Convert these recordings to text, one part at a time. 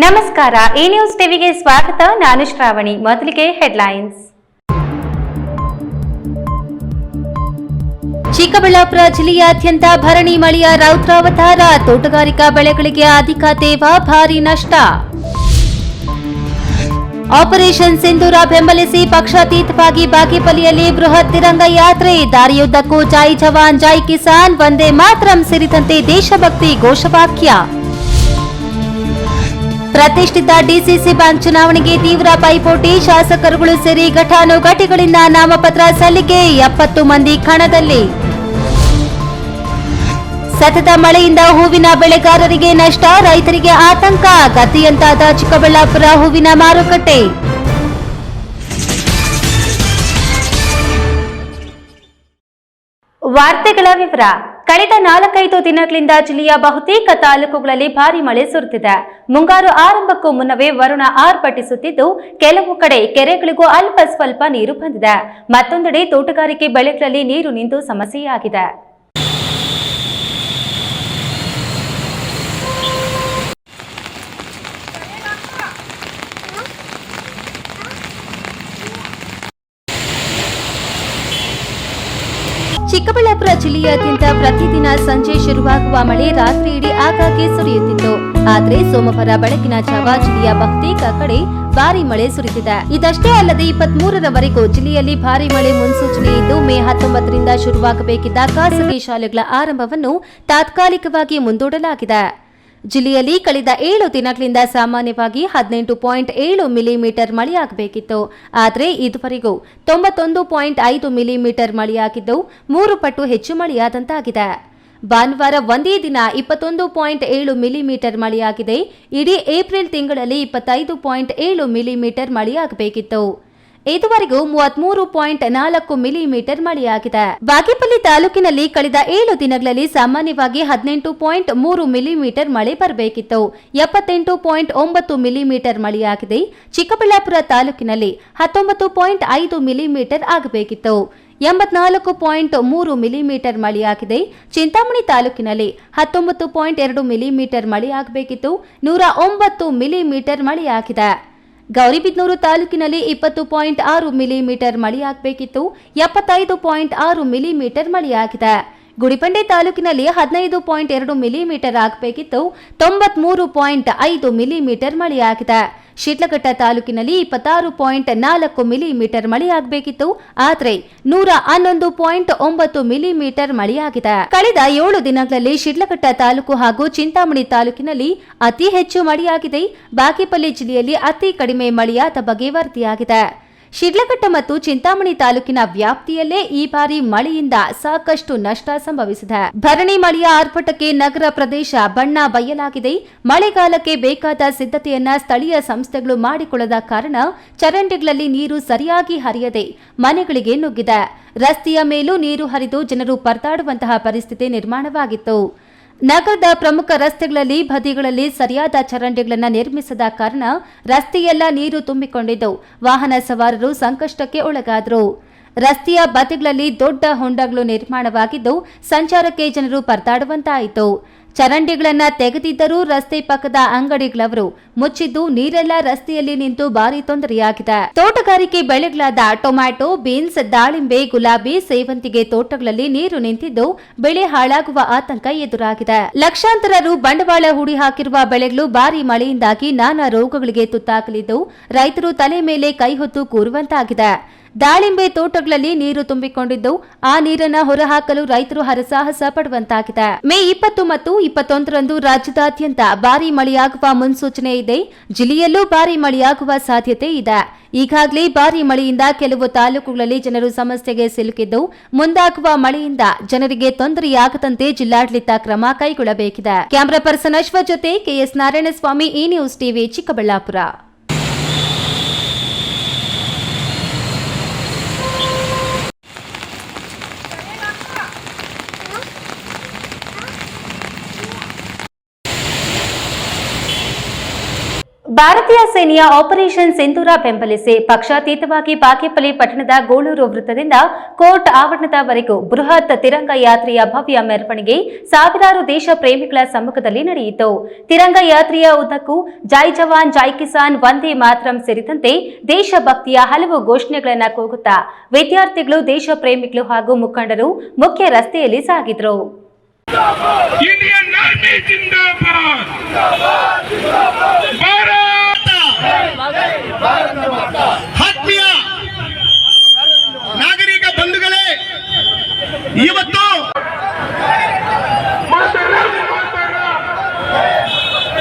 ನಮಸ್ಕಾರ, ಈ ನ್ಯೂಸ್ ಟಿವಿಗೆ ಸ್ವಾಗತ. ನಾನು ಶ್ರಾವಣಿ. ಮೊದಲಿಗೆ ಹೆಡ್ಲೈನ್ಸ್. ಚಿಕ್ಕಬಳ್ಳಾಪುರ ಜಿಲ್ಲೆಯಾದ್ಯಂತ ಭರಣಿ ಮಳೆಯ ರೌದ್ರಾವತಾರ. ತೋಟಗಾರಿಕಾ ಬೆಳೆಗಳಿಗೆ ಅಧಿಕ ತೇವ, ಭಾರೀ ನಷ್ಟ. ಆಪರೇಷನ್ ಸಿಂಧೂರ ಬೆಂಬಲಿಸಿ ಪಕ್ಷಾತೀತವಾಗಿ ಬಾಗೇಪಲ್ಲಿಯಲ್ಲಿ ಬೃಹತ್ ತಿರಂಗ ಯಾತ್ರೆ. ದಾರಿಯುದ್ದಕ್ಕೂ ಜೈ ಜವಾನ್ ಜೈ ಕಿಸಾನ್, ವಂದೇ ಮಾತರಂ ಸೇರಿದಂತೆ ದೇಶಭಕ್ತಿ ಘೋಷವಾಕ್ಯ. ಪ್ರತಿಷ್ಠಿತ ಡಿಸಿಸಿ ಬ್ಯಾಂಕ್ ಚುನಾವಣೆಗೆ ತೀವ್ರ ಪೈಪೋಟಿ. ಶಾಸಕರುಗಳು ಸೇರಿ ಘಟಾನುಘಟಿಗಳಿಂದ ನಾಮಪತ್ರ ಸಲ್ಲಿಕೆ. 70 ಮಂದಿ ಕಣದಲ್ಲಿ. ಸತತ ಮಳೆಯಿಂದ ಹೂವಿನ ಬೆಳೆಗಾರರಿಗೆ ನಷ್ಟ, ರೈತರಿಗೆ ಆತಂಕ. ಗತಿಯಂತಾದ ಚಿಕ್ಕಬಳ್ಳಾಪುರ ಹೂವಿನ ಮಾರುಕಟ್ಟೆ. ವಾರ್ತೆಗಳ ವಿವರ. ಕಳೆದ 4-5 ದಿನಗಳಿಂದ ಜಿಲ್ಲೆಯ ಬಹುತೇಕ ತಾಲೂಕುಗಳಲ್ಲಿ ಭಾರಿ ಮಳೆ ಸುರಿದಿದೆ. ಮುಂಗಾರು ಆರಂಭಕ್ಕೂ ಮುನ್ನವೇ ವರುಣ ಆರ್ಭಟಿಸುತ್ತಿದ್ದು, ಕೆಲವು ಕಡೆ ಕೆರೆಗಳಿಗೂ ಅಲ್ಪ ಸ್ವಲ್ಪ ನೀರು ಬಂದಿದೆ. ಮತ್ತೊಂದೆಡೆ ತೋಟಗಾರಿಕೆ ಬೆಳೆಗಳಲ್ಲಿ ನೀರು ನಿಂತು ಸಮಸ್ಯೆಯಾಗಿದೆ. ಚಿಕ್ಕಬಳ್ಳಾಪುರ ಜಿಲ್ಲೆಯಾದ್ಯಂತ ಪ್ರತಿದಿನ ಸಂಜೆ ಶುರುವಾಗುವ ಮಳೆ ರಾತ್ರಿ ಇಡೀ ಆಗಾಗ್ಗೆ ಸುರಿಯುತ್ತಿತ್ತು. ಆದರೆ ಸೋಮವಾರ ಬೆಳಗಿನ ಜಾವ ಜಿಲ್ಲೆಯ ಬಹುತೇಕ ಕಡೆ ಭಾರಿ ಮಳೆ ಸುರಿದಿದೆ. ಇದಷ್ಟೇ ಅಲ್ಲದೆ 23ರವರೆಗೂ ಜಿಲ್ಲೆಯಲ್ಲಿ ಭಾರಿ ಮಳೆ ಮುನ್ಸೂಚನೆ ಇದ್ದು, ಮೇ 19ರಿಂದ ಶುರುವಾಗಬೇಕಿದ್ದ ಖಾಸಗಿ ಶಾಲೆಗಳ ಆರಂಭವನ್ನು ತಾತ್ಕಾಲಿಕವಾಗಿ ಮುಂದೂಡಲಾಗಿದೆ. ಜಿಲ್ಲೆಯಲ್ಲಿ ಕಳೆದ 7 ದಿನಗಳಿಂದ ಸಾಮಾನ್ಯವಾಗಿ 18.7 ಮಿಲಿಮೀಟರ್ ಮಳೆಯಾಗಬೇಕಿತ್ತು. ಆದರೆ ಇದುವರೆಗೂ 91.5 ಮಿಲಿಮೀಟರ್ ಮಳೆಯಾಗಿದ್ದು, 3 ಪಟ್ಟು ಹೆಚ್ಚು ಮಳೆಯಾದಂತಾಗಿದೆ. ಭಾನುವಾರ ಒಂದೇ ದಿನ 21.7 ಮಿಲಿಮೀಟರ್ ಮಳೆಯಾಗಿದೆ. ಇಡೀ ಏಪ್ರಿಲ್ ತಿಂಗಳಲ್ಲಿ 25.7 ಮಿಲಿಮೀಟರ್ ಮಳೆಯಾಗಬೇಕಿತ್ತು. ಇದುವರೆಗೂ 33.4 ಮಿಲಿಮೀಟರ್ ಮಳೆಯಾಗಿದೆ. ಬಾಗೇಪಲ್ಲಿ ತಾಲೂಕಿನಲ್ಲಿ ಕಳೆದ 7 ದಿನಗಳಲ್ಲಿ ಸಾಮಾನ್ಯವಾಗಿ 18.3 ಮಿಲಿಮೀಟರ್ ಮಳೆ ಬರಬೇಕಿತ್ತು. 78.9 ಮಿಲಿಮೀಟರ್ ಮಳೆಯಾಗಿದೆ. ಚಿಕ್ಕಬಳ್ಳಾಪುರ ತಾಲೂಕಿನಲ್ಲಿ 19.5 ಮಿಲಿಮೀಟರ್ ಆಗಬೇಕಿತ್ತು. 84.3 ಮಿಲಿಮೀಟರ್ ಮಳೆಯಾಗಿದೆ. ಚಿಂತಾಮಣಿ ತಾಲೂಕಿನಲ್ಲಿ 19.2 ಮಿಲಿಮೀಟರ್ ಮಳೆಯಾಗಬೇಕಿತ್ತು. 109 ಮಿಲಿಮೀಟರ್ ಮಳೆಯಾಗಿದೆ. ಗೌರಿಬಿದನೂರು ತಾಲೂಕಿನಲ್ಲಿ 20.6 ಮಿಲಿಮೀಟರ್ ಮಳೆಯಾಗಬೇಕಿತ್ತು. 75.6 ಮಿಲಿಮೀಟರ್ ಮಳೆಯಾಗಿದೆ. ಗುಡಿಬಂಡೆ ತಾಲೂಕಿನಲ್ಲಿ 15.2 ಮಿಲಿಮೀಟರ್ ಆಗಬೇಕಿತ್ತು. 93.5 ಮಿಲಿಮೀಟರ್ ಮಳೆಯಾಗಿದೆ. ಶಿಡ್ಲಘಟ್ಟ ತಾಲೂಕಿನಲ್ಲಿ 26.4 ಮಿಲಿಮೀಟರ್ ಮಳೆಯಾಗಬೇಕಿತ್ತು. ಆದರೆ 111.9 ಮಿಲಿಮೀಟರ್ ಮಳೆಯಾಗಿದೆ. ಕಳೆದ 7 ದಿನಗಳಲ್ಲಿ ಶಿಡ್ಲಘಟ್ಟ ತಾಲೂಕು ಹಾಗೂ ಚಿಂತಾಮಣಿ ತಾಲೂಕಿನಲ್ಲಿ ಅತಿ ಹೆಚ್ಚು ಮಳೆಯಾಗಿದೆ. ಬಾಗೇಪಲ್ಲಿ ಜಿಲ್ಲೆಯಲ್ಲಿ ಅತಿ ಕಡಿಮೆ ಮಳೆಯಾದ ಬಗ್ಗೆ ವರದಿಯಾಗಿದೆ. ಶಿಡ್ಲಘಟ್ಟ ಮತ್ತು ಚಿಂತಾಮಣಿ ತಾಲೂಕಿನ ವ್ಯಾಪ್ತಿಯಲ್ಲೇ ಈ ಬಾರಿ ಮಳೆಯಿಂದ ಸಾಕಷ್ಟು ನಷ್ಟ ಸಂಭವಿಸಿದೆ. ಭರಣಿ ಮಳೆಯ ಆರ್ಭಟಕ್ಕೆ ನಗರ ಪ್ರದೇಶ ಬಣ್ಣ ಬಯಲಾಗಿದೆ. ಮಳೆಗಾಲಕ್ಕೆ ಬೇಕಾದ ಸಿದ್ಧತೆಯನ್ನ ಸ್ಥಳೀಯ ಸಂಸ್ಥೆಗಳು ಮಾಡಿಕೊಳ್ಳದ ಕಾರಣ ಚರಂಡಿಗಳಲ್ಲಿ ನೀರು ಸರಿಯಾಗಿ ಹರಿಯದೆ ಮನೆಗಳಿಗೆ ನುಗ್ಗಿದೆ. ರಸ್ತೆಯ ಮೇಲೂ ನೀರು ಹರಿದು ಜನರು ಪರದಾಡುವಂತಹ ಪರಿಸ್ಥಿತಿ ನಿರ್ಮಾಣವಾಗಿತ್ತು. ನಗರದ ಪ್ರಮುಖ ರಸ್ತೆಗಳಲ್ಲಿ ಬದಿಗಳಲ್ಲಿ ಸರಿಯಾದ ಚರಂಡಿಗಳನ್ನು ನಿರ್ಮಿಸದ ಕಾರಣ ರಸ್ತೆಯೆಲ್ಲ ನೀರು ತುಂಬಿಕೊಂಡಿದ್ದು, ವಾಹನ ಸವಾರರು ಸಂಕಷ್ಟಕ್ಕೆ ಒಳಗಾದರು. ರಸ್ತೆಯ ಬದಿಗಳಲ್ಲಿ ದೊಡ್ಡ ಹೊಂಡಗಳು ನಿರ್ಮಾಣವಾಗಿದ್ದು, ಸಂಚಾರಕ್ಕೆ ಜನರು ಪರದಾಡುವಂತಾಯಿತು. ಚರಂಡಿಗಳನ್ನ ತೆಗೆದಿದ್ದರೂ ರಸ್ತೆ ಪಕ್ಕದ ಅಂಗಡಿಗಳವರು ಮುಚ್ಚಿದ್ದು, ನೀರೆಲ್ಲ ರಸ್ತೆಯಲ್ಲಿ ನಿಂತು ಭಾರಿ ತೊಂದರೆಯಾಗಿದೆ. ತೋಟಗಾರಿಕೆ ಬೆಳೆಗಳಾದ ಟೊಮ್ಯಾಟೊ, ಬೀನ್ಸ್, ದಾಳಿಂಬೆ, ಗುಲಾಬಿ, ಸೇವಂತಿಗೆ ತೋಟಗಳಲ್ಲಿ ನೀರು ನಿಂತಿದ್ದು, ಬೆಳೆ ಹಾಳಾಗುವ ಆತಂಕ ಎದುರಾಗಿದೆ. ಲಕ್ಷಾಂತರ ರು ಬಂಡವಾಳ ಹೂಡಿ ಹಾಕಿರುವ ಬೆಳೆಗಳು ಭಾರಿ ಮಳೆಯಿಂದಾಗಿ ನಾನಾ ರೋಗಗಳಿಗೆ ತುತ್ತಾಗಲಿದ್ದು, ರೈತರು ತಲೆ ಮೇಲೆ ಕೈ ಹೊತ್ತು ಕೂರುವಂತಾಗಿದೆ. ದಾಳಿಂಬೆ ತೋಟಗಳಲ್ಲಿ ನೀರು ತುಂಬಿಕೊಂಡಿದ್ದು, ಆ ನೀರನ್ನು ಹೊರಹಾಕಲು ರೈತರು ಹರಸಾಹಸ ಪಡುವಂತಾಗಿದೆ. ಮೇ 20 ಮತ್ತು 21ರಂದು ರಾಜ್ಯದಾದ್ಯಂತ ಭಾರಿ ಮಳೆಯಾಗುವ ಮುನ್ಸೂಚನೆ ಇದೆ. ಜಿಲ್ಲೆಯಲ್ಲೂ ಭಾರಿ ಮಳೆಯಾಗುವ ಸಾಧ್ಯತೆ ಇದೆ. ಈಗಾಗಲೇ ಭಾರಿ ಮಳೆಯಿಂದ ಕೆಲವು ತಾಲೂಕುಗಳಲ್ಲಿ ಜನರು ಸಮಸ್ಯೆಗೆ ಸಿಲುಕಿದ್ದು, ಮುಂದಾಗುವ ಮಳೆಯಿಂದ ಜನರಿಗೆ ತೊಂದರೆಯಾಗದಂತೆ ಜಿಲ್ಲಾಡಳಿತ ಕ್ರಮ ಕೈಗೊಳ್ಳಬೇಕಿದೆ. ಕ್ಯಾಮರಾ ಪರ್ಸನ್ ಅಶ್ವಥ್ ಜೊತೆ ಕೆಎಸ್ ನಾರಾಯಣಸ್ವಾಮಿ, ಈ ನ್ಯೂಸ್ ಟಿವಿ, ಚಿಕ್ಕಬಳ್ಳಾಪುರ. ಭಾರತೀಯ ಸೇನೆಯ ಆಪರೇಷನ್ ಸಿಂಧೂರ ಬೆಂಬಲಿಸಿ ಪಕ್ಷಾತೀತವಾಗಿ ಬಾಗೇಪಲ್ಲಿ ಪಟ್ಟಣದ ಗೋಳೂರು ವೃತ್ತದಿಂದ ಕೋರ್ಟ್ ಆವರಣದವರೆಗೂ ಬೃಹತ್ ತಿರಂಗ ಯಾತ್ರೆಯ ಭವ್ಯ ಮೆರವಣಿಗೆ ಸಾವಿರಾರು ದೇಶ ಪ್ರೇಮಿಗಳ ಸಮ್ಮುಖದಲ್ಲಿ ನಡೆಯಿತು. ತಿರಂಗ ಯಾತ್ರೆಯ ಉದ್ದಕ್ಕೂ ಜೈ ಜವಾನ್ ಜೈ ಕಿಸಾನ್ ವಂದೇ ಮಾತರಂ ಸೇರಿದಂತೆ ದೇಶಭಕ್ತಿಯ ಹಲವು ಘೋಷಣೆಗಳನ್ನು ಕೂಗುತ್ತಾ ವಿದ್ಯಾರ್ಥಿಗಳು, ದೇಶ ಪ್ರೇಮಿಗಳು ಹಾಗೂ ಮುಖಂಡರು ಮುಖ್ಯ ರಸ್ತೆಯಲ್ಲಿ ಸಾಗಿದ್ರು. ಇಂಡಿಯನ್ ಆರ್ಮಿ ಜಿಂದಾಬಾದ್, ಆತ್ಮೀಯ ನಾಗರಿಕ ಬಂಧುಗಳೇ, ಇವತ್ತು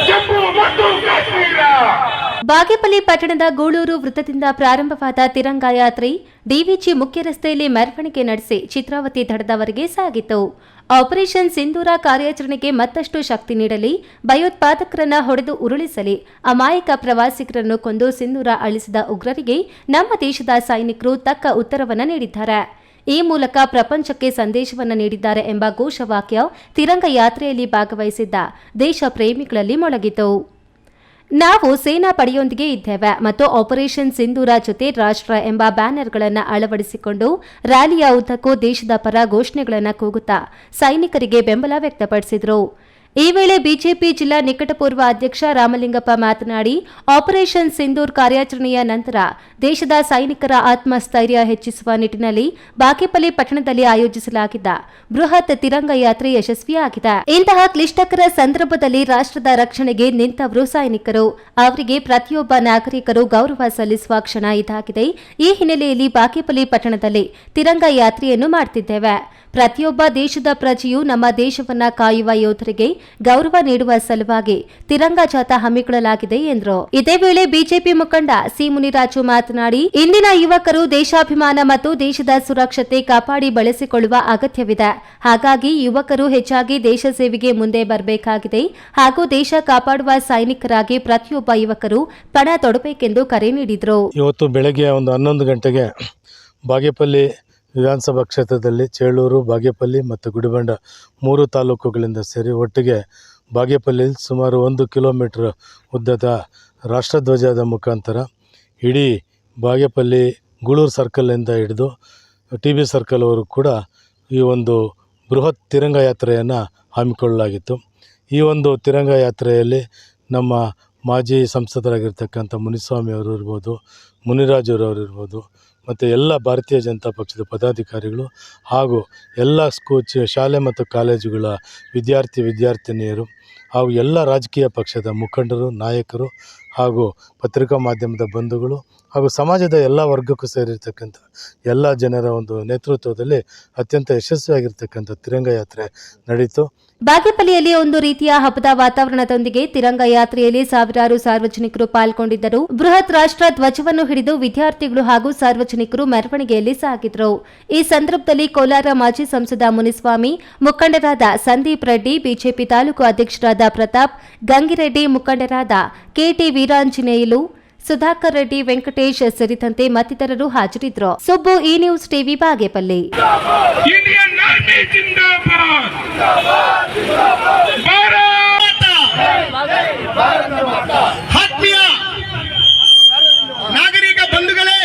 ಜಮ್ಮು ಮತ್ತು ಕಾಶ್ಮೀರ ಬಾಗೇಪಲ್ಲಿ ಪಟ್ಟಣದ ಗೋಳೂರು ವೃತ್ತದಿಂದ ಪ್ರಾರಂಭವಾದ ತಿರಂಗ ಯಾತ್ರೆ ಡಿವಿಜಿ ಮುಖ್ಯ ರಸ್ತೆಯಲ್ಲಿ ಮೆರವಣಿಗೆ ನಡೆಸಿ ಚಿತ್ರಾವತಿ ದಡದವರೆಗೆ ಸಾಗಿತು. ಆಪರೇಷನ್ ಸಿಂಧೂರ ಕಾರ್ಯಾಚರಣೆಗೆ ಮತ್ತಷ್ಟು ಶಕ್ತಿ ನೀಡಲಿ, ಭಯೋತ್ಪಾದಕರನ್ನ ಹೊಡೆದು ಉರುಳಿಸಲಿ, ಅಮಾಯಕ ಪ್ರವಾಸಿಗರನ್ನು ಕೊಂದು ಸಿಂಧೂರ ಅಳಿಸಿದ ಉಗ್ರರಿಗೆ ನಮ್ಮ ದೇಶದ ಸೈನಿಕರು ತಕ್ಕ ಉತ್ತರವನ್ನು ನೀಡಿದ್ದಾರೆ. ಈ ಮೂಲಕ ಪ್ರಪಂಚಕ್ಕೆ ಸಂದೇಶವನ್ನು ನೀಡಿದ್ದಾರೆ ಎಂಬ ಘೋಷವಾಕ್ಯ ತಿರಂಗ ಯಾತ್ರೆಯಲ್ಲಿ ಭಾಗವಹಿಸಿದ್ದ ದೇಶ ಪ್ರೇಮಿಗಳಲ್ಲಿ ಮೊಳಗಿತು. ನಾವು ಸೇನಾ ಪಡೆಯೊಂದಿಗೆ ಇದ್ದೇವೆ ಮತ್ತು ಆಪರೇಷನ್ ಸಿಂಧೂರ ಜೊತೆ ರಾಷ್ಟ್ರ ಎಂಬ ಬ್ಯಾನರ್ಗಳನ್ನು ಅಳವಡಿಸಿಕೊಂಡು ರ್ಯಾಲಿಯ ಉದ್ದಕ್ಕೂ ದೇಶದ ಪರ ಘೋಷಣೆಗಳನ್ನು ಕೂಗುತ್ತಾ ಸೈನಿಕರಿಗೆ ಬೆಂಬಲ ವ್ಯಕ್ತಪಡಿಸಿದರು. ಈ ವೇಳೆ ಬಿಜೆಪಿ ಜಿಲ್ಲಾ ನಿಕಟಪೂರ್ವ ಅಧ್ಯಕ್ಷ ರಾಮಲಿಂಗಪ್ಪ ಮಾತನಾಡಿ, ಆಪರೇಷನ್ ಸಿಂಧೂರ್ ಕಾರ್ಯಾಚರಣೆಯ ನಂತರ ದೇಶದ ಸೈನಿಕರ ಆತ್ಮಸ್ಥೈರ್ಯ ಹೆಚ್ಚಿಸುವ ನಿಟ್ಟಿನಲ್ಲಿ ಬಾಗೇಪಲ್ಲಿ ಪಟ್ಟಣದಲ್ಲಿ ಆಯೋಜಿಸಲಾಗಿದ್ದ ಬೃಹತ್ ತಿರಂಗ ಯಾತ್ರೆ ಯಶಸ್ವಿಯಾಗಿದೆ. ಇಂತಹ ಕ್ಲಿಷ್ಟಕರ ಸಂದರ್ಭದಲ್ಲಿ ರಾಷ್ಟ್ರದ ರಕ್ಷಣೆಗೆ ನಿಂತವರು ಸೈನಿಕರು. ಅವರಿಗೆ ಪ್ರತಿಯೊಬ್ಬ ನಾಗರಿಕರು ಗೌರವ ಸಲ್ಲಿಸುವ ಕ್ಷಣ ಇದಾಗಿದೆ. ಈ ಹಿನ್ನೆಲೆಯಲ್ಲಿ ಬಾಗೇಪಲ್ಲಿ ಪಟ್ಟಣದಲ್ಲಿ ತಿರಂಗ ಯಾತ್ರೆಯನ್ನು ಮಾಡುತ್ತಿದ್ದೇವೆ. ಪ್ರತಿಯೊಬ್ಬ ದೇಶದ ಪ್ರಜೆಯು ನಮ್ಮ ದೇಶವನ್ನ ಕಾಯುವ ಯೋಧರಿಗೆ ಗೌರವ ನೀಡುವ ಸಲುವಾಗಿ ತಿರಂಗ ಜಾಥಾ ಹಮ್ಮಿಕೊಳ್ಳಲಾಗಿದೆ ಎಂದರು. ಇದೇ ವೇಳೆ ಬಿಜೆಪಿ ಮುಖಂಡ ಸಿ ಮುನಿರಾಜು ಮಾತನಾಡಿ, ಇಂದಿನ ಯುವಕರು ದೇಶಾಭಿಮಾನ ಮತ್ತು ದೇಶದ ಸುರಕ್ಷತೆ ಕಾಪಾಡಿ ಬೆಳೆಸಿಕೊಳ್ಳುವ ಅಗತ್ಯವಿದೆ. ಹಾಗಾಗಿ ಯುವಕರು ಹೆಚ್ಚಾಗಿ ದೇಶ ಸೇವೆಗೆ ಮುಂದೆ ಬರಬೇಕಾಗಿದೆ ಹಾಗೂ ದೇಶ ಕಾಪಾಡುವ ಸೈನಿಕರಾಗಿ ಪ್ರತಿಯೊಬ್ಬ ಯುವಕರು ಪಣ ತೊಡಬೇಕೆಂದು ಕರೆ ನೀಡಿದರು. ಇವತ್ತು ಬೆಳಗ್ಗೆ 11 ಗಂಟೆಗೆ ಬಾಗೇಪಲ್ಲಿ ವಿಧಾನಸಭಾ ಕ್ಷೇತ್ರದಲ್ಲಿ ಚೇಳೂರು, ಬಾಗೇಪಲ್ಲಿ ಮತ್ತು ಗುಡಿಬಂಡ 3 ತಾಲೂಕುಗಳಿಂದ ಸೇರಿ ಒಟ್ಟಿಗೆ ಬಾಗೇಪಲ್ಲಿಯಲ್ಲಿ ಸುಮಾರು 1 ಕಿಲೋಮೀಟರ್ ಉದ್ದದ ರಾಷ್ಟ್ರಧ್ವಜದ ಮುಖಾಂತರ ಇಡೀ ಬಾಗೇಪಲ್ಲಿ ಗೂಳೂರು ಸರ್ಕಲ್ನಿಂದ ಹಿಡಿದು TB ಸರ್ಕಲ್ವರೆಗೂ ಕೂಡ ಈ ಒಂದು ಬೃಹತ್ ತಿರಂಗ ಯಾತ್ರೆಯನ್ನು ಹಮ್ಮಿಕೊಳ್ಳಲಾಗಿತ್ತು. ಈ ಒಂದು ತಿರಂಗ ಯಾತ್ರೆಯಲ್ಲಿ ನಮ್ಮ ಮಾಜಿ ಸಂಸದರಾಗಿರ್ತಕ್ಕಂಥ ಮುನಿಸ್ವಾಮಿಯವರು ಇರ್ಬೋದು, ಮುನಿರಾಜುರವರು ಇರ್ಬೋದು, ಮತ್ತು ಎಲ್ಲ ಭಾರತೀಯ ಜನತಾ ಪಕ್ಷದ ಪದಾಧಿಕಾರಿಗಳು ಹಾಗೂ ಎಲ್ಲ ಶಾಲೆ ಮತ್ತು ಕಾಲೇಜುಗಳ ವಿದ್ಯಾರ್ಥಿನಿಯರು ಹಾಗೂ ಎಲ್ಲ ರಾಜಕೀಯ ಪಕ್ಷದ ಮುಖಂಡರು, ನಾಯಕರು ಹಾಗೂ ಪತ್ರಿಕಾ ಮಾಧ್ಯಮದ ಬಂಧುಗಳು ಹಾಗೂ ಸಮಾಜದ ಎಲ್ಲ ವರ್ಗಕ್ಕೂ ಸೇರಿರ್ತಕ್ಕಂಥ ಎಲ್ಲ ಜನರ ಒಂದು ನೇತೃತ್ವದಲ್ಲಿ ಅತ್ಯಂತ ಯಶಸ್ವಿಯಾಗಿರ್ತಕ್ಕಂಥ ತಿರಂಗ ಯಾತ್ರೆ ನಡೆಯಿತು. ಬಾಗೇಪಲ್ಲಿಯಲ್ಲಿ ಒಂದು ರೀತಿಯ ಹಬ್ಬದ ವಾತಾವರಣದೊಂದಿಗೆ ತಿರಂಗ ಯಾತ್ರೆಯಲ್ಲಿ ಸಾವಿರಾರು ಸಾರ್ವಜನಿಕರು ಪಾಲ್ಗೊಂಡಿದ್ದರು. ಬೃಹತ್ ರಾಷ್ಟ್ರ ಧ್ವಜವನ್ನು ಹಿಡಿದು ವಿದ್ಯಾರ್ಥಿಗಳು ಹಾಗೂ ಸಾರ್ವಜನಿಕರು ಮೆರವಣಿಗೆಯಲ್ಲಿ ಸಾಗಿದರು. ಈ ಸಂದರ್ಭದಲ್ಲಿ ಕೋಲಾರ ಮಾಜಿ ಸಂಸದ ಮುನಿಸ್ವಾಮಿ, ಮುಖಂಡರಾದ ಸಂದೀಪ್ ರೆಡ್ಡಿ, ಬಿಜೆಪಿ ತಾಲೂಕು ಅಧ್ಯಕ್ಷರಾದ ಪ್ರತಾಪ್, ಗಂಗಿರೆಡ್ಡಿ, ಮುಖಂಡರಾದ ಕೆಟಿ ವೀರಾಂಜನೇಯುಲು, ಸುಧಾಕರ್ ರೆಡ್ಡಿ, ವೆಂಕಟೇಶ್ ಸೇರಿದಂತೆ ಮತ್ತಿತರರು ಹಾಜರಿದ್ದರು. ಸುಬ್ಬು, ಈ news TV, Bagepalli. Indian army ಜಿಂದಾಬಾದ್, ಆತ್ಮೀಯ ನಾಗರಿಕ ಬಂಧುಗಳೇ,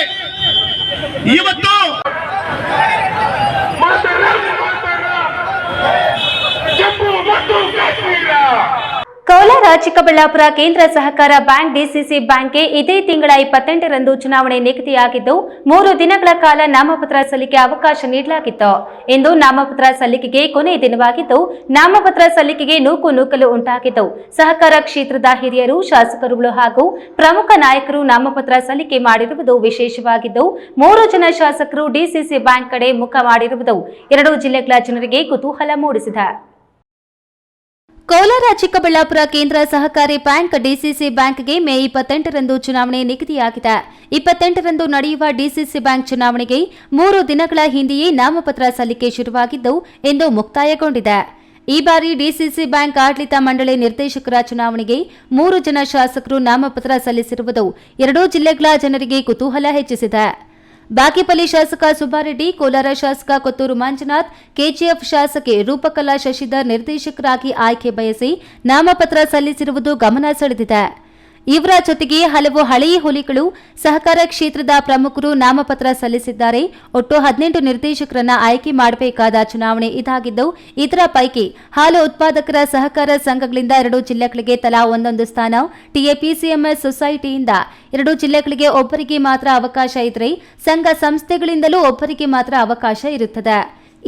ಇವತ್ತು ಜಮ್ಮು ಮತ್ತು ಕಾಶ್ಮೀರ ಕೋಲಾರ ಚಿಕ್ಕಬಳ್ಳಾಪುರ ಕೇಂದ್ರ ಸಹಕಾರ ಬ್ಯಾಂಕ್ ಡಿಸಿಸಿ ಬ್ಯಾಂಕ್ಗೆ ಇದೇ ತಿಂಗಳ 28ರಂದು ಚುನಾವಣೆ ನಿಗದಿಯಾಗಿದ್ದು 3 ದಿನಗಳ ಕಾಲ ನಾಮಪತ್ರ ಸಲ್ಲಿಕೆ ಅವಕಾಶ ನೀಡಲಾಗಿತ್ತು. ಇಂದು ನಾಮಪತ್ರ ಸಲ್ಲಿಕೆಗೆ ಕೊನೆಯ ದಿನವಾಗಿದ್ದು ನಾಮಪತ್ರ ಸಲ್ಲಿಕೆಗೆ ನೂಕಲು ಉಂಟಾಗಿದ್ದು ಸಹಕಾರ ಕ್ಷೇತ್ರದ ಹಿರಿಯರು, ಶಾಸಕರುಗಳು ಹಾಗೂ ಪ್ರಮುಖ ನಾಯಕರು ನಾಮಪತ್ರ ಸಲ್ಲಿಕೆ ಮಾಡಿರುವುದು ವಿಶೇಷವಾಗಿದ್ದು 3 ಜನ ಶಾಸಕರು ಡಿಸಿಸಿ ಬ್ಯಾಂಕ್ ಕಡೆ ಮುಖ ಮಾಡಿರುವುದು 2 ಜಿಲ್ಲೆಗಳ ಜನರಿಗೆ ಕುತೂಹಲ ಮೂಡಿಸಿದೆ. ಕೋಲಾರ ಚಿಕ್ಕಬಳ್ಳಾಪುರ ಕೇಂದ್ರ ಸಹಕಾರಿ ಬ್ಯಾಂಕ್ ಡಿಸಿಸಿ ಬ್ಯಾಂಕ್ಗೆ ಮೇ 28ರಂದು ಚುನಾವಣೆ ನಿಗದಿಯಾಗಿದೆ. 28ರಂದು ನಡೆಯುವ ಡಿಸಿಸಿ ಬ್ಯಾಂಕ್ ಚುನಾವಣೆಗೆ 3 ದಿನಗಳ ಹಿಂದೆಯೇ ನಾಮಪತ್ರ ಸಲ್ಲಿಕೆ ಶುರುವಾಗಿದ್ದು ಇಂದು ಮುಕ್ತಾಯಗೊಂಡಿದೆ. ಈ ಬಾರಿ ಡಿಸಿಸಿ ಬ್ಯಾಂಕ್ ಆಡಳಿತ ಮಂಡಳಿ ನಿರ್ದೇಶಕರ ಚುನಾವಣೆಗೆ 3 ಜನ ಶಾಸಕರು ನಾಮಪತ್ರ ಸಲ್ಲಿಸಿರುವುದು 2 ಜಿಲ್ಲೆಗಳ ಜನರಿಗೆ ಕುತೂಹಲ ಹೆಚ್ಚಿಸಿದೆ. ಬಾಗೇಪಲ್ಲಿ ಶಾಸಕ ಸುಬ್ಬಾರೆಡ್ಡಿ, ಕೋಲಾರ ಶಾಸಕ ಕೊತ್ತೂರು ಮಂಜುನಾಥ್, ಕೆಜಿಎಫ್ ಶಾಸಕಿ ರೂಪಕಲಾ ಶಶಿಧರ್ ನಿರ್ದೇಶಕರಾಗಿ ಆಯ್ಕೆ ಬಯಸಿ ನಾಮಪತ್ರ ಸಲ್ಲಿಸಿರುವುದು ಗಮನ ಸೆಳೆದಿದೆ. ಇವರ ಜೊತೆಗೆ ಹಲವು ಹಳೆಯ ಹುಲಿಗಳು ಸಹಕಾರ ಕ್ಷೇತ್ರದ ಪ್ರಮುಖರು ನಾಮಪತ್ರ ಸಲ್ಲಿಸಿದ್ದಾರೆ. ಒಟ್ಟು 18 ನಿರ್ದೇಶಕರನ್ನ ಆಯ್ಕೆ ಮಾಡಬೇಕಾದ ಚುನಾವಣೆ ಇದಾಗಿದ್ದು, ಇದರ ಪೈಕಿ ಹಾಲು ಉತ್ಪಾದಕರ ಸಹಕಾರ ಸಂಘಗಳಿಂದ 2 ಜಿಲ್ಲೆಗಳಿಗೆ ತಲಾ ಒಂದೊಂದು ಸ್ಥಾನ, ಟಿಎಪಿಸಿಎಂಎಸ್ ಸೊಸೈಟಿಯಿಂದ 2 ಜಿಲ್ಲೆಗಳಿಗೆ ಒಬ್ಬರಿಗೆ ಮಾತ್ರ ಅವಕಾಶ ಇದ್ರೆ, ಸಂಘ ಸಂಸ್ಥೆಗಳಿಂದಲೂ ಒಬ್ಬರಿಗೆ ಮಾತ್ರ ಅವಕಾಶ ಇರುತ್ತದೆ.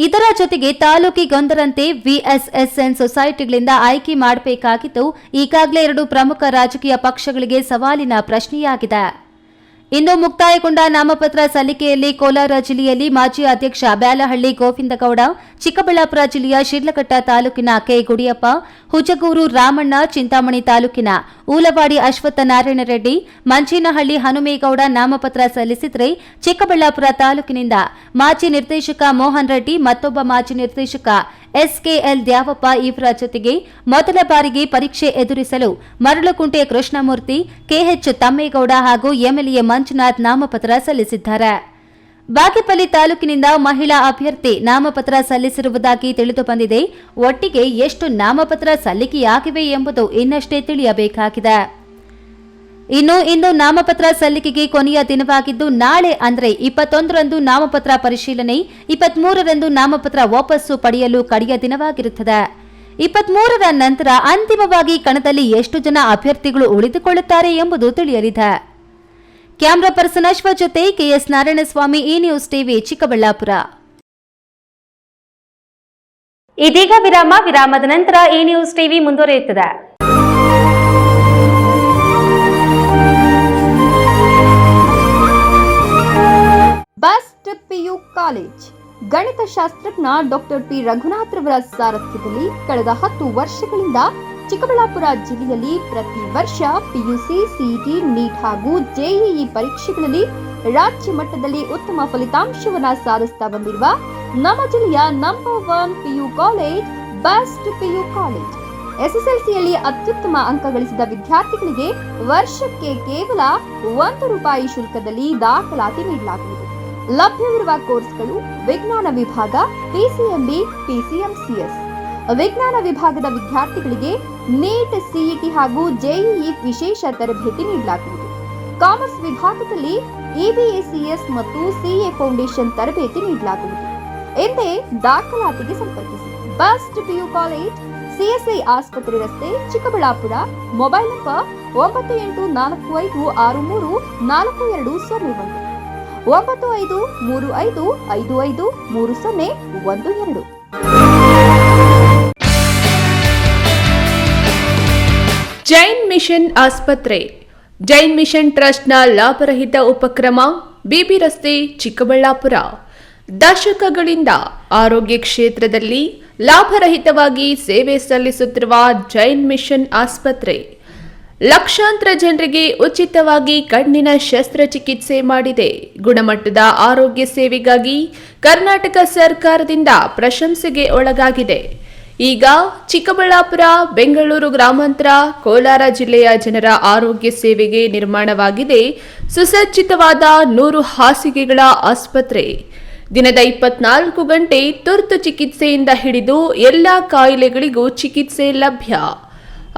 ಇದರ ಜೊತೆಗೆ ತಾಲೂಕಿಗೊಂದರಂತೆ ವಿಎಸ್ಎಸ್ಎನ್ ಸೊಸೈಟಿಗಳಿಂದ ಆಯ್ಕೆ ಮಾಡಬೇಕಾಗಿದ್ದು, ಈಗಾಗಲೇ 2 ಪ್ರಮುಖ ರಾಜಕೀಯ ಪಕ್ಷಗಳಿಗೆ ಸವಾಲಿನ ಪ್ರಶ್ನೆಯಾಗಿದೆ. ಇಂದು ಮುಕ್ತಾಯಗೊಂಡ ನಾಮಪತ್ರ ಸಲ್ಲಿಕೆಯಲ್ಲಿ ಕೋಲಾರ ಜಿಲ್ಲೆಯಲ್ಲಿ ಮಾಜಿ ಅಧ್ಯಕ್ಷ ಬ್ಯಾಲಹಳ್ಳಿ ಗೋವಿಂದಗೌಡ, ಚಿಕ್ಕಬಳ್ಳಾಪುರ ಜಿಲ್ಲೆಯ ಶಿಡ್ಲಘಟ್ಟ ತಾಲೂಕಿನ ಕೆ ಗುಡಿಯಪ್ಪ, ಹುಜಗೂರು ರಾಮಣ್ಣ, ಚಿಂತಾಮಣಿ ತಾಲೂಕಿನ ಊಲವಾಡಿ ಅಶ್ವತ್ಥನಾರಾಯಣ ರೆಡ್ಡಿ, ಮಂಚೇನಹಳ್ಳಿ ಹನುಮೇಗೌಡ ನಾಮಪತ್ರ ಸಲ್ಲಿಸಿದರೆ, ಚಿಕ್ಕಬಳ್ಳಾಪುರ ತಾಲೂಕಿನಿಂದ ಮಾಜಿ ನಿರ್ದೇಶಕ ಮೋಹನ್ ರೆಡ್ಡಿ, ಮತ್ತೊಬ್ಬ ಮಾಜಿ ನಿರ್ದೇಶಕ ಎಸ್ಕೆಎಲ್ ದ್ಯಾವಪ್ಪ ಇವರ ಜೊತೆಗೆ ಮೊದಲ ಬಾರಿಗೆ ಪರೀಕ್ಷೆ ಎದುರಿಸಲು ಮರಳುಕುಂಟೆ ಕೃಷ್ಣಮೂರ್ತಿ, ಕೆಎಚ್ ತಮ್ಮೇಗೌಡ ಹಾಗೂ ಎಂಎಲ್ಎ ಮಂಜುನಾಥ್ ನಾಮಪತ್ರ ಸಲ್ಲಿಸಿದ್ದಾರೆ. ಬಾಗೇಪಲ್ಲಿ ತಾಲೂಕಿನಿಂದ ಮಹಿಳಾ ಅಭ್ಯರ್ಥಿ ನಾಮಪತ್ರ ಸಲ್ಲಿಸಿರುವುದಾಗಿ ತಿಳಿದು ಬಂದಿದೆ. ಒಟ್ಟಿಗೆ ಎಷ್ಟು ನಾಮಪತ್ರ ಸಲ್ಲಿಕೆಯಾಗಿವೆ ಎಂಬುದು ಇನ್ನಷ್ಟೇ ತಿಳಿಯಬೇಕಾಗಿದೆ. ಇನ್ನು ಇಂದು ನಾಮಪತ್ರ ಸಲ್ಲಿಕೆಗೆ ಕೊನೆಯ ದಿನವಾಗಿದ್ದು, ನಾಳೆ ಅಂದರೆ 21ರಂದು ನಾಮಪತ್ರ ಪರಿಶೀಲನೆ, 23ರಂದು ನಾಮಪತ್ರ ವಾಪಸ್ಸು ಪಡೆಯಲು ಕಡೆಯ ದಿನವಾಗಿರುತ್ತದೆ. 23ರ ನಂತರ ಅಂತಿಮವಾಗಿ ಕಣದಲ್ಲಿ ಎಷ್ಟು ಜನ ಅಭ್ಯರ್ಥಿಗಳು ಉಳಿದುಕೊಳ್ಳುತ್ತಾರೆ ಎಂಬುದು ತಿಳಿಯಲಿದೆ. ಕ್ಯಾಮರಾ ಪರ್ಸನ್ ಅಶ್ವಥ್ ಜೊತೆ ಕೆಎಸ್ ನಾರಾಯಣಸ್ವಾಮಿ, ಈ ನ್ಯೂಸ್ ಟಿವಿ, ಚಿಕ್ಕಬಳ್ಳಾಪುರ. ಇದೀಗ ವಿರಾಮದ ನಂತರ ಈ ನ್ಯೂಸ್ ಟಿವಿ ಮುಂದುವರಿಯುತ್ತದೆ. Best PU college. ಗಣಿತಶಾಸ್ತ್ರಜ್ಞ ಡಾಕ್ಟರ್ ಪಿ ರಘುನಾಥ್ ರವರ ಸಾರಥ್ಯದಲ್ಲಿ ಕಳೆದ 10 ವರ್ಷಗಳಿಂದ ಚಿಕ್ಕಬಳ್ಳಾಪುರ ಜಿಲ್ಲೆಯಲ್ಲಿ ಪ್ರತಿ ವರ್ಷ ಪಿಯುಸಿ, ಸಿಇಟಿ, ನೀಟ್ ಹಾಗೂ ಜೆಇಇ ಪರೀಕ್ಷೆಗಳಲ್ಲಿ ರಾಜ್ಯ ಮಟ್ಟದಲ್ಲಿ ಉತ್ತಮ ಫಲಿತಾಂಶವನ್ನು ಸಾಧಿಸುತ್ತಾ ಬಂದಿರುವ ನಮ್ಮ ಜಿಲ್ಲೆಯ number 1 PU college best PU college. ಎಸ್ಎಸ್ಎಲ್ಸಿಯಲ್ಲಿ ಅತ್ಯುತ್ತಮ ಅಂಕ ಗಳಿಸಿದ ವಿದ್ಯಾರ್ಥಿಗಳಿಗೆ ವರ್ಷಕ್ಕೆ ಕೇವಲ ₹1 ಶುಲ್ಕದಲ್ಲಿ ದಾಖಲಾತಿ ನೀಡಲಾಗುವುದು. ಲಭ್ಯವಿರುವ ಕೋರ್ಸ್ಗಳು: ವಿಜ್ಞಾನ ವಿಭಾಗ, ಪಿಸಿಎಂಬಿ, ಪಿಸಿಎಂಸಿಎಸ್. ವಿಜ್ಞಾನ ವಿಭಾಗದ ವಿದ್ಯಾರ್ಥಿಗಳಿಗೆ ನೀಟ್, ಸಿಇಟಿ ಹಾಗೂ ಜೆಇಇ ವಿಶೇಷ ತರಬೇತಿ ನೀಡಲಾಗುವುದು. ಕಾಮರ್ಸ್ ವಿಭಾಗದಲ್ಲಿ ಇಬಿಎಸಿಎಸ್ ಮತ್ತು ಸಿಎ ಫೌಂಡೇಶನ್ ತರಬೇತಿ ನೀಡಲಾಗುವುದು. ಎಂದೇ ದಾಖಲಾತಿಗೆ ಸಂಪರ್ಕಿಸಿ. ಬೆಸ್ಟ್ ಪಿಯು ಕಾಲೇಜ್, ಸಿಎಸ್ಐ ಆಸ್ಪತ್ರೆ ರಸ್ತೆ, Chikkaballapur. Mobile number 9845634201, 9535553012. Jain mission ಆಸ್ಪತ್ರೆ. ಜೈನ್ ಮಿಷನ್ ಟ್ರಸ್ಟ್ನ ಲಾಭರಹಿತ ಉಪಕ್ರಮ, ಬಿಬಿ ರಸ್ತೆ, ಚಿಕ್ಕಬಳ್ಳಾಪುರ. ದಶಕಗಳಿಂದ ಆರೋಗ್ಯ ಕ್ಷೇತ್ರದಲ್ಲಿ ಲಾಭರಹಿತವಾಗಿ ಸೇವೆ ಸಲ್ಲಿಸುತ್ತಿರುವ ಜೈನ್ ಮಿಷನ್ ಆಸ್ಪತ್ರೆ ಲಕ್ಷಾಂತರ ಜನರಿಗೆ ಉಚಿತವಾಗಿ ಕಣ್ಣಿನ ಶಸ್ತ್ರಚಿಕಿತ್ಸೆ ಮಾಡಿದೆ. ಗುಣಮಟ್ಟದ ಆರೋಗ್ಯ ಸೇವೆಗಾಗಿ ಕರ್ನಾಟಕ ಸರ್ಕಾರದಿಂದ ಪ್ರಶಂಸೆಗೆ ಒಳಗಾಗಿದೆ. ಈಗ ಚಿಕ್ಕಬಳ್ಳಾಪುರ, ಬೆಂಗಳೂರು ಗ್ರಾಮಾಂತರ, ಕೋಲಾರ ಜಿಲ್ಲೆಯ ಜನರ ಆರೋಗ್ಯ ಸೇವೆಗೆ ನಿರ್ಮಾಣವಾಗಿದೆ ಸುಸಜ್ಜಿತವಾದ 100 ಹಾಸಿಗೆಗಳ ಆಸ್ಪತ್ರೆ. ದಿನದ 24 ಗಂಟೆ ತುರ್ತು ಚಿಕಿತ್ಸೆಯಿಂದ ಹಿಡಿದು ಎಲ್ಲಾ ಕಾಯಿಲೆಗಳಿಗೂ ಚಿಕಿತ್ಸೆ ಲಭ್ಯ.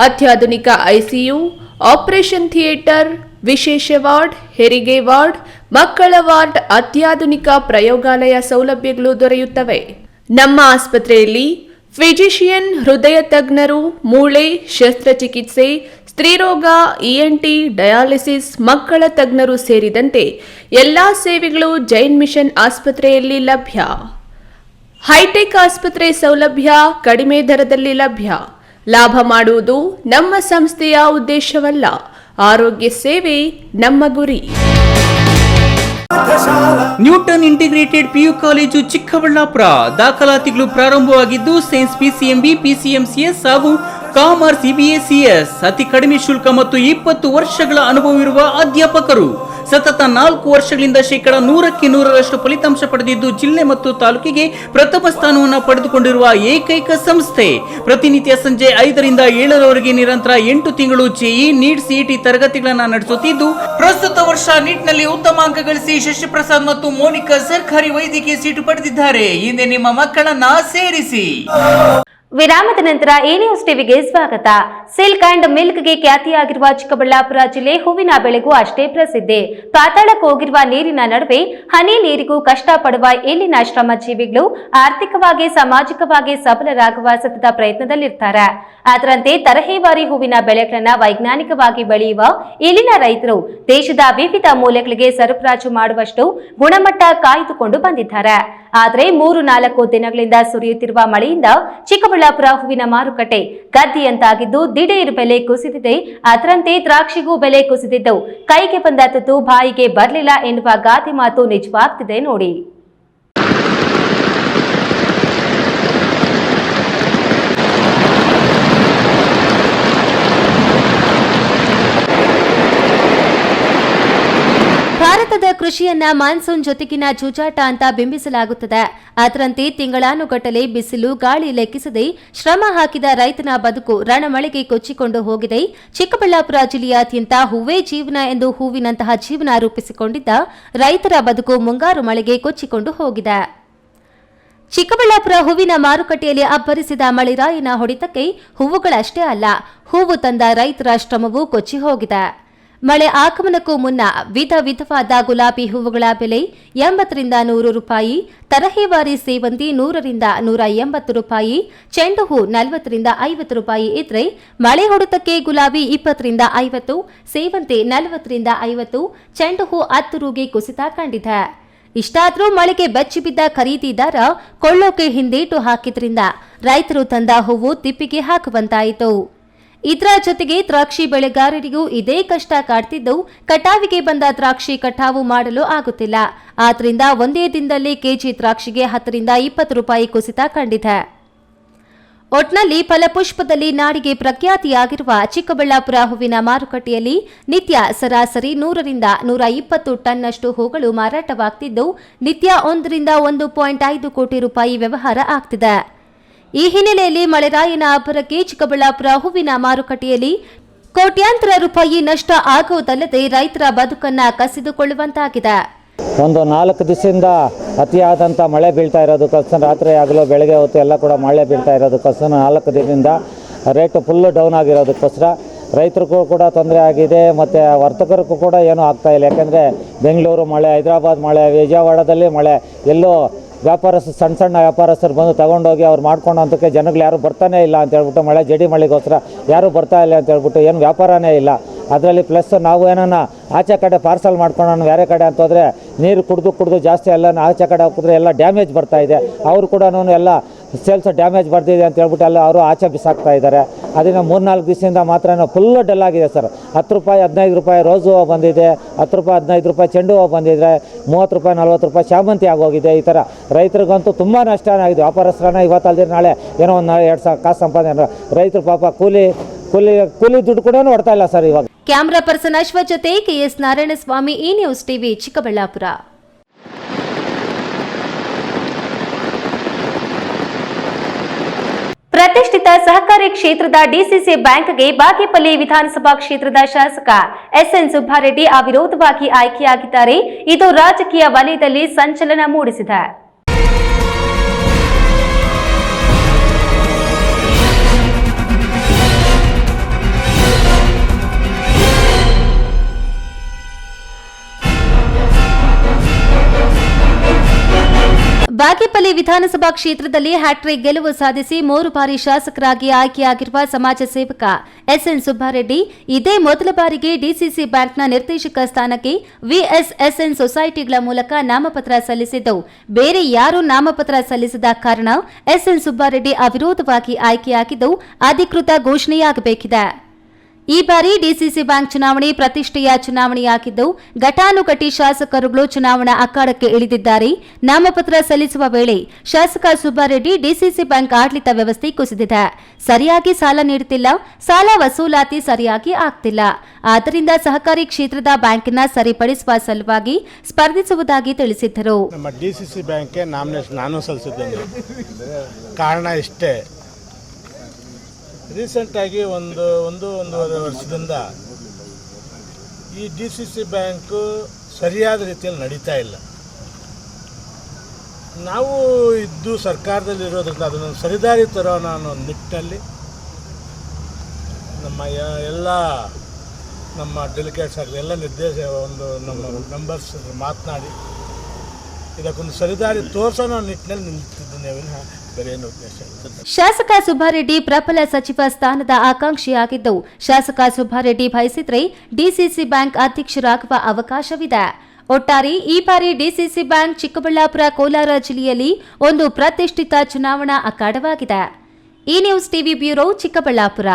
ಅತ್ಯಾಧುನಿಕ ಐಸಿಯು, ಆಪರೇಷನ್ ಥಿಯೇಟರ್, ವಿಶೇಷ ವಾರ್ಡ್, ಹೆರಿಗೆ ವಾರ್ಡ್, ಮಕ್ಕಳ ವಾರ್ಡ್, ಅತ್ಯಾಧುನಿಕ ಪ್ರಯೋಗಾಲಯ ಸೌಲಭ್ಯಗಳು ದೊರೆಯುತ್ತವೆ. ನಮ್ಮ ಆಸ್ಪತ್ರೆಯಲ್ಲಿ ಫಿಜಿಷಿಯನ್, ಹೃದಯ ತಜ್ಞರು, ಮೂಳೆ ಶಸ್ತ್ರಚಿಕಿತ್ಸೆ, ಸ್ತ್ರೀರೋಗ, ಇಎನ್ಟಿ, ಡಯಾಲಿಸಿಸ್, ಮಕ್ಕಳ ತಜ್ಞರು ಸೇರಿದಂತೆ ಎಲ್ಲಾ ಸೇವೆಗಳು ಜೈನ್ ಮಿಷನ್ ಆಸ್ಪತ್ರೆಯಲ್ಲಿ ಲಭ್ಯ. ಹೈಟೆಕ್ ಆಸ್ಪತ್ರೆ ಸೌಲಭ್ಯ ಕಡಿಮೆ ದರದಲ್ಲಿ ಲಭ್ಯ. ಲಾಭ ಮಾಡುವುದು ನಮ್ಮ ಸಂಸ್ಥೆಯ ಉದ್ದೇಶವಲ್ಲ, ಆರೋಗ್ಯ ಸೇವೆ ನಮ್ಮ ಗುರಿ. Newton integrated PU college Chikkaballapur. ದಾಖಲಾತಿಗಳು ಪ್ರಾರಂಭವಾಗಿದ್ದು ಸೈನ್ಸ್ ಪಿಸಿಎಂಬಿ, ಪಿಸಿಎಂಸಿಎಸ್ ಹಾಗೂ ಕಾಮರ್ಸ್ ಇಬಿಎಸಿಎಸ್. ಅತಿ ಕಡಿಮೆ ಶುಲ್ಕ ಮತ್ತು 20 ವರ್ಷಗಳ ಅನುಭವವಿರುವ ಅಧ್ಯಾಪಕರು. ಸತತ 4 ವರ್ಷಗಳಿಂದ 100% ಫಲಿತಾಂಶ ಪಡೆದಿದ್ದು ಜಿಲ್ಲೆ ಮತ್ತು ತಾಲೂಕಿಗೆ ಪ್ರಥಮ ಸ್ಥಾನವನ್ನು ಪಡೆದುಕೊಂಡಿರುವ ಏಕೈಕ ಸಂಸ್ಥೆ. ಪ್ರತಿನಿತ್ಯ ಸಂಜೆ 5ರಿಂದ 7ರವರೆಗೆ ನಿರಂತರ 8 ತಿಂಗಳು ಜೆಇ, ನೀಟ್, ಸಿಇಟಿ ತರಗತಿಗಳನ್ನು ನಡೆಸುತ್ತಿದ್ದು ಪ್ರಸ್ತುತ ವರ್ಷ ನೀಟ್ನಲ್ಲಿ ಉತ್ತಮ ಅಂಕ ಗಳಿಸಿ ಶಶಿಪ್ರಸಾದ್ ಮತ್ತು ಮೋನಿಕಾ ಸರ್ಕಾರಿ ವೈದ್ಯಕೀಯ ಸೀಟು ಪಡೆದಿದ್ದಾರೆ. ಹಿಂದೆ ನಿಮ್ಮ ಮಕ್ಕಳನ್ನ ಸೇರಿಸಿ. ವಿರಾಮದ ನಂತರ ಎ ನ್ಯೂಸ್ ಟಿವಿಗೆ ಸ್ವಾಗತ. ಸಿಲ್ಕ್ ಅಂಡ್ ಮಿಲ್ಕ್ಗೆ ಖ್ಯಾತಿಯಾಗಿರುವ ಚಿಕ್ಕಬಳ್ಳಾಪುರ ಜಿಲ್ಲೆ ಹೂವಿನ ಬೆಳೆಗೂ ಅಷ್ಟೇ ಪ್ರಸಿದ್ಧಿ. ಪಾತಾಳಕ್ಕೆ ಹೋಗಿರುವ ನೀರಿನ ನಡುವೆ ಹನಿ ನೀರಿಗೂ ಕಷ್ಟಪಡುವ ಇಲ್ಲಿನ ಶ್ರಮಜೀವಿಗಳು ಆರ್ಥಿಕವಾಗಿ ಸಾಮಾಜಿಕವಾಗಿ ಸಬಲರಾಗುವ ಸತತ ಪ್ರಯತ್ನದಲ್ಲಿರ್ತಾರೆ. ಅದರಂತೆ ತರಹೇವಾರಿ ಹೂವಿನ ಬೆಳೆಗಳನ್ನು ವೈಜ್ಞಾನಿಕವಾಗಿ ಬೆಳೆಯುವ ಇಲ್ಲಿನ ರೈತರು ದೇಶದ ವಿವಿಧ ಮೂಲೆಗಳಿಗೆ ಸರಬರಾಜು ಮಾಡುವಷ್ಟು ಗುಣಮಟ್ಟ ಕಾಯ್ದುಕೊಂಡು ಬಂದಿದ್ದಾರೆ. ಆದರೆ 3-4 ದಿನಗಳಿಂದ ಸುರಿಯುತ್ತಿರುವ ಮಳೆಯಿಂದ ಚಿಕ್ಕಬಳ್ಳಾಪುರ ಹೂವಿನ ಮಾರುಕಟ್ಟೆ ಗದ್ದಿಯಂತಾಗಿದ್ದು ದಿಢೀರ್ ಬೆಲೆ ಕುಸಿದಿದೆ. ಅದರಂತೆ ದ್ರಾಕ್ಷಿಗೂ ಬೆಲೆ ಕುಸಿದಿದ್ದು ಕೈಗೆ ಬಂದ ತುತ್ತು ಬಾಯಿಗೆ ಬರಲಿಲ್ಲ ಎನ್ನುವ ಗಾದೆ ಮಾತು ನಿಜವಾಗ್ತಿದೆ ನೋಡಿ. ಭಾರತದ ಕೃಷಿಯನ್ನ ಮಾನ್ಸೂನ್ ಜೊತೆಗಿನ ಜೂಜಾಟ ಅಂತ ಬಿಂಬಿಸಲಾಗುತ್ತದೆ. ಅದರಂತೆ ತಿಂಗಳಾನುಗಟ್ಟಲೆ ಬಿಸಿಲು ಗಾಳಿ ಲೆಕ್ಕಿಸದೆ ಶ್ರಮ ಹಾಕಿದ ರೈತನ ಬದುಕು ರಣಮಳೆಗೆ ಕೊಚ್ಚಿಕೊಂಡು ಹೋಗಿದೆ. ಚಿಕ್ಕಬಳ್ಳಾಪುರ ಜಿಲ್ಲೆಯಾದ್ಯಂತ ಹೂವೇ ಜೀವನ ಎಂದು ಹೂವಿನಂತಹ ಜೀವನ ರೂಪಿಸಿಕೊಂಡಿದ್ದ ರೈತರ ಬದುಕು ಮುಂಗಾರು ಮಳೆಗೆ ಕೊಚ್ಚಿಕೊಂಡು ಹೋಗಿದೆ. ಚಿಕ್ಕಬಳ್ಳಾಪುರ ಹೂವಿನ ಮಾರುಕಟ್ಟೆಯಲ್ಲಿ ಅಬ್ಬರಿಸಿದ ಮಳೆರಾಯನ ಹೊಡೆತಕ್ಕೆ ಹೂವುಗಳಷ್ಟೇ ಅಲ್ಲ, ಹೂವು ತಂದ ರೈತರ ಶ್ರಮವೂ ಕೊಚ್ಚಿ ಹೋಗಿದೆ. ಮಳೆ ಆಗಮನಕ್ಕೂ ಮುನ್ನ ವಿಧವಾದ ಗುಲಾಬಿ ಹೂವುಗಳ ಬೆಲೆ 80ರಿಂದ 100 ರೂಪಾಯಿ, ತರಹೇವಾರಿ ಸೇವಂತಿ 100ರಿಂದ 180 ರೂಪಾಯಿ, ಚೆಂಡು ಹೂ 40ರಿಂದ 50 ರೂಪಾಯಿ ಇದ್ರೆ ಮಳೆ ಹೊಡೆತಕ್ಕೆ ಗುಲಾಬಿ 20ರಿಂದ 50, ಸೇವಂತಿ 40ರಿಂದ 50, ಚೆಂಡು ಹೂ 10 ರೂಗೆ ಕುಸಿತ ಕಂಡಿದೆ. ಇಷ್ಟಾದರೂ ಮಳೆಗೆ ಬೆಚ್ಚಿಬಿದ್ದ ಖರೀದಿದಾರ ಕೊಳ್ಳೋಕೆ ಹಿಂದೇಟು ಹಾಕಿದ್ರಿಂದ ರೈತರು ತಂದ ಹೂವು ತಿಪ್ಪಿಗೆ ಹಾಕುವಂತಾಯಿತು. ಇದರ ಜೊತೆಗೆ ದ್ರಾಕ್ಷಿ ಬೆಳೆಗಾರರಿಗೂ ಇದೇ ಕಷ್ಟ ಕಾಡ್ತಿದ್ದು ಕಟಾವಿಗೆ ಬಂದ ದ್ರಾಕ್ಷಿ ಕಟಾವು ಮಾಡಲು ಆಗುತ್ತಿಲ್ಲ. ಆದ್ದರಿಂದ ಒಂದೇ ದಿನದಲ್ಲಿ ಕೆಜಿ ದ್ರಾಕ್ಷಿಗೆ 10ರಿಂದ 20 ರೂಪಾಯಿ ಕುಸಿತ ಕಂಡಿದೆ. ಒಟ್ನಲ್ಲಿ ಫಲಪುಷ್ಪದಲ್ಲಿ ನಾಡಿಗೆ ಪ್ರಖ್ಯಾತಿಯಾಗಿರುವ ಚಿಕ್ಕಬಳ್ಳಾಪುರ ಹೂವಿನ ಮಾರುಕಟ್ಟೆಯಲ್ಲಿ ನಿತ್ಯ ಸರಾಸರಿ 100ರಿಂದ 120 ಟನ್ನಷ್ಟು ಹೂಗಳು ಮಾರಾಟವಾಗ್ತಿದ್ದು ನಿತ್ಯ 1ರಿಂದ 1.5 ಕೋಟಿ ರೂಪಾಯಿ ವ್ಯವಹಾರ ಆಗ್ತಿದೆ. ಈ ಹಿನ್ನೆಲೆಯಲ್ಲಿ ಮಳೆರಾಯನ ಅಬ್ಬರಕ್ಕೆ ಚಿಕ್ಕಬಳ್ಳಾಪುರ ಹೂವಿನ ಮಾರುಕಟ್ಟೆಯಲ್ಲಿ ಕೋಟ್ಯಾಂತರ ರೂಪಾಯಿ ನಷ್ಟ ಆಗುವುದಲ್ಲದೆ ರೈತರ ಬದುಕನ್ನ ಕಸಿದುಕೊಳ್ಳುವಂತಾಗಿದೆ. ಒಂದು 4 ದಿವಸದಿಂದ ಅತಿಯಾದಂಥ ಮಳೆ ಬೀಳ್ತಾ ಇರೋದಕ್ಕೋಸ್ಕರ ರಾತ್ರಿ ಆಗಲೂ ಬೆಳಗ್ಗೆ ಹೊತ್ತು ಎಲ್ಲ ಕೂಡ ಮಳೆ ಬೀಳ್ತಾ ಇರೋದಕ್ಕೋಸ್ಕರ 4 ದಿನದಿಂದ ರೇಟು ಫುಲ್ಲು ಡೌನ್ ಆಗಿರೋದಕ್ಕೋಸ್ಕರ ರೈತರಿಗೂ ಕೂಡ ತೊಂದರೆ ಆಗಿದೆ ಮತ್ತು ವರ್ತಕರಿಗೂ ಕೂಡ ಏನೂ ಆಗ್ತಾಯಿಲ್ಲ. ಯಾಕೆಂದರೆ ಬೆಂಗಳೂರು ಮಳೆ, ಹೈದರಾಬಾದ್ ಮಳೆ, ವಿಜಯವಾಡದಲ್ಲಿ ಮಳೆ, ಎಲ್ಲೋ ಸಣ್ಣ ವ್ಯಾಪಾರಸ್ಥರು ಬಂದು ತಗೊಂಡೋಗಿ ಅವ್ರು ಮಾಡ್ಕೊಂಡಂತಕ್ಕೆ ಜನಗಳು ಯಾರು ಬರ್ತಾನೆ ಇಲ್ಲ ಅಂತ ಹೇಳ್ಬಿಟ್ಟು ಜಡಿ ಮಳೆಗೋಸ್ಕರ ಯಾರೂ ಬರ್ತಾ ಇಲ್ಲ ಅಂತ ಹೇಳ್ಬಿಟ್ಟು ಏನು ವ್ಯಾಪಾರನೇ ಇಲ್ಲ. ಅದರಲ್ಲಿ ಪ್ಲಸ್ ನಾವು ಏನನ್ನ ಆಚೆ ಕಡೆ ಪಾರ್ಸಲ್ ಮಾಡ್ಕೊಂಡು ಬೇರೆ ಕಡೆ ಅಂತ ಹೋದರೆ ನೀರು ಕುಡಿದು ಜಾಸ್ತಿ ಎಲ್ಲ ಆಚೆ ಕಡೆ ಹೋಗಿದ್ರೆ ಎಲ್ಲ ಡ್ಯಾಮೇಜ್ ಬರ್ತಾ ಇದೆ. ಅವರು ಕೂಡ ಎಲ್ಲ ಸೇಲ್ಸ್ ಡ್ಯಾಮೇಜ್ ಬರ್ತಿದೆ ಅಂತ ಹೇಳ್ಬಿಟ್ಟು ಎಲ್ಲ ಅವರು ಆಚೆ ಬಿಸಾಕ್ತಾ ಇದ್ದಾರೆ. ಅದನ್ನು 3-4 ದಿವಸದಿಂದ ಮಾತ್ರ ಫುಲ್ಲು ಡಲ್ ಆಗಿದೆ ಸರ್. 10 ರೂಪಾಯಿ 15 ರೂಪಾಯಿ ರೋಸು ಹೂವು ಬಂದಿದೆ, 10 ರೂಪಾಯಿ 15 ರೂಪಾಯಿ ಚೆಂಡು ಹೂವು ಬಂದಿದೆ, 30 ರೂಪಾಯಿ 40 ರೂಪಾಯಿ ಶಾಮಂತಿ ಆಗೋಗಿದೆ. ಈ ಥರ ರೈತರಿಗಂತೂ ತುಂಬ ನಷ್ಟ ಆಗಿದೆ. ವ್ಯಾಪಾರಸ್ಥರನ್ನ ಇವತ್ತಲ್ದಿರ ನಾಳೆ ಏನೋ ಒಂದು 2 ಕಾಸು ಸಂಪಾದನೆ, ರೈತರು ಪಾಪ ಕೂಲಿ ದುಡ್ಡು ಕೂಡ ಹೊಡ್ತಾ ಇಲ್ಲ ಸರ್ ಇವಾಗ. ಕ್ಯಾಮರಾ ಪರ್ಸನ್ ಅಶ್ವಥ್ ಜೊತೆ KS Narayanaswamy, e news TV, Chikkaballapur. ಪ್ರತಿಷ್ಠಿತ ಸಹಕಾರಿ ಕ್ಷೇತ್ರದ ಡಿಸಿಸಿ ಬ್ಯಾಂಕ್ಗೆ ಬಾಗೇಪಲ್ಲಿ ವಿಧಾನಸಭಾ ಕ್ಷೇತ್ರದ ಶಾಸಕ ಎಸ್ಎನ್ ಸುಬ್ಬಾರೆಡ್ಡಿ ಅವಿರೋಧವಾಗಿ ಆಯ್ಕೆಯಾಗಿದ್ದಾರೆ. ಇದು ರಾಜಕೀಯ ವಲಯದಲ್ಲಿ ಸಂಚಲನ ಮೂಡಿಸಿದೆ. ಬಾಗೇಪಲ್ಲಿ ವಿಧಾನಸಭಾ ಕ್ಷೇತ್ರದಲ್ಲಿ ಹ್ಯಾಟ್ರಿಕ್ ಗೆಲುವು ಸಾಧಿಸಿ 3 ಬಾರಿ ಶಾಸಕರಾಗಿ ಆಯ್ಕೆಯಾಗಿರುವ ಸಮಾಜ ಸೇವಕ ಎಸ್ಎನ್ ಸುಬ್ಬಾರೆಡ್ಡಿ ಇದೇ ಮೊದಲ ಬಾರಿಗೆ ಡಿಸಿಸಿ ಬ್ಯಾಂಕ್ನ ನಿರ್ದೇಶಕ ಸ್ಥಾನಕ್ಕೆ ವಿಎಸ್ಎಸ್ಎನ್ ಸೊಸೈಟಿಗಳ ಮೂಲಕ ನಾಮಪತ್ರ ಸಲ್ಲಿಸಿದ್ದು, ಬೇರೆ ಯಾರೂ ನಾಮಪತ್ರ ಸಲ್ಲಿಸದ ಕಾರಣ ಎಸ್ಎನ್ ಸುಬ್ಬಾರೆಡ್ಡಿ ಅವಿರೋಧವಾಗಿ ಆಯ್ಕೆಯಾಗಿದ್ದು ಅಧಿಕೃತ ಘೋಷಣೆಯಾಗಬೇಕಿದೆ. ಈ ಬಾರಿ ಡಿಸಿಸಿ ಬ್ಯಾಂಕ್ ಚುನಾವಣೆ ಪ್ರತಿಷ್ಠೆಯ ಚುನಾವಣೆಯಾಗಿದ್ದು ಘಟಾನುಘಟಿ ಶಾಸಕರುಗಳು ಚುನಾವಣಾ ಅಖಾಡಕ್ಕೆ ಇಳಿದಿದ್ದಾರೆ. ನಾಮಪತ್ರ ಸಲ್ಲಿಸುವ ವೇಳೆ ಶಾಸಕ ಸುಬ್ಬಾರೆಡ್ಡಿ ಡಿಸಿಸಿ ಬ್ಯಾಂಕ್ ಆಡಳಿತ ವ್ಯವಸ್ಥೆ ಕುಸಿದಿದೆ, ಸರಿಯಾಗಿ ಸಾಲ ನೀಡುತ್ತಿಲ್ಲ, ಸಾಲ ವಸೂಲಾತಿ ಸರಿಯಾಗಿ ಆಗ್ತಿಲ್ಲ, ಆದ್ದರಿಂದ ಸಹಕಾರಿ ಕ್ಷೇತ್ರದ ಬ್ಯಾಂಕಿನ ಸರಿಪಡಿಸುವ ಸಲುವಾಗಿ ಸ್ಪರ್ಧಿಸುವುದಾಗಿ ತಿಳಿಸಿದ್ದರು. ನಮ್ಮ ಡಿಸಿಸಿ ಬ್ಯಾಂಕ್ಗೆ ನಾಮಿನೇಷನ್ ನಾನು ಸಲ್ಲಿಸಿದ್ದೇನೆ. ಕಾರಣ ಇಷ್ಟೇ, ರೀಸೆಂಟಾಗಿ ಒಂದೂವರೆ ವರ್ಷದಿಂದ ಈ ಡಿ ಸಿ ಸಿ ಬ್ಯಾಂಕು ಸರಿಯಾದ ರೀತಿಯಲ್ಲಿ ನಡೀತಾ ಇಲ್ಲ. ನಾವು ಇದ್ದು ಸರ್ಕಾರದಲ್ಲಿರೋದ್ರಿಂದ ಅದನ್ನು ಸರಿದಾರಿ ತರೋಣ ಅನ್ನೋ ನಿಟ್ಟಿನಲ್ಲಿ ನಮ್ಮ ಎಲ್ಲ ನಮ್ಮ ಡೆಲಿಗೇಟ್ಸ್ ಆಗಲಿ ಎಲ್ಲ ನಮ್ಮ ಮೆಂಬರ್ಸ್ ಮಾತನಾಡಿ ಇದಕ್ಕೊಂದು ಸರಿದಾರಿ ತೋರಿಸೋಣ ನಿಟ್ಟಿನಲ್ಲಿ ನಿಂತಿದ್ದೇವೆ ವಿನಃ ಬೇರೆ ಏನು ಉದ್ದೇಶ ಇಲ್ಲ. ಶಾಸಕ ಸುಬ್ಬಾರೆಡ್ಡಿ ಪ್ರಬಲ ಸಚಿವ ಸ್ಥಾನದ ಆಕಾಂಕ್ಷಿಯಾಗಿದ್ದು, ಶಾಸಕ ಸುಬ್ಬಾರೆಡ್ಡಿ ಬಯಸಿದ್ರೆ ಡಿಸಿಸಿ ಬ್ಯಾಂಕ್ ಅಧ್ಯಕ್ಷರಾಗುವ ಅವಕಾಶವಿದೆ. ಒಟ್ಟಾರೆ ಈ ಬಾರಿ ಡಿಸಿಸಿ ಬ್ಯಾಂಕ್ ಚಿಕ್ಕಬಳ್ಳಾಪುರ, ಕೋಲಾರ ಜಿಲ್ಲೆಯಲ್ಲಿ ಒಂದು ಪ್ರತಿಷ್ಠಿತ ಚುನಾವಣಾ ಅಖಾಡವಾಗಿದೆ. ಈ ನ್ಯೂಸ್ ಟಿವಿ ಬ್ಯೂರೋ, ಚಿಕ್ಕಬಳ್ಳಾಪುರ.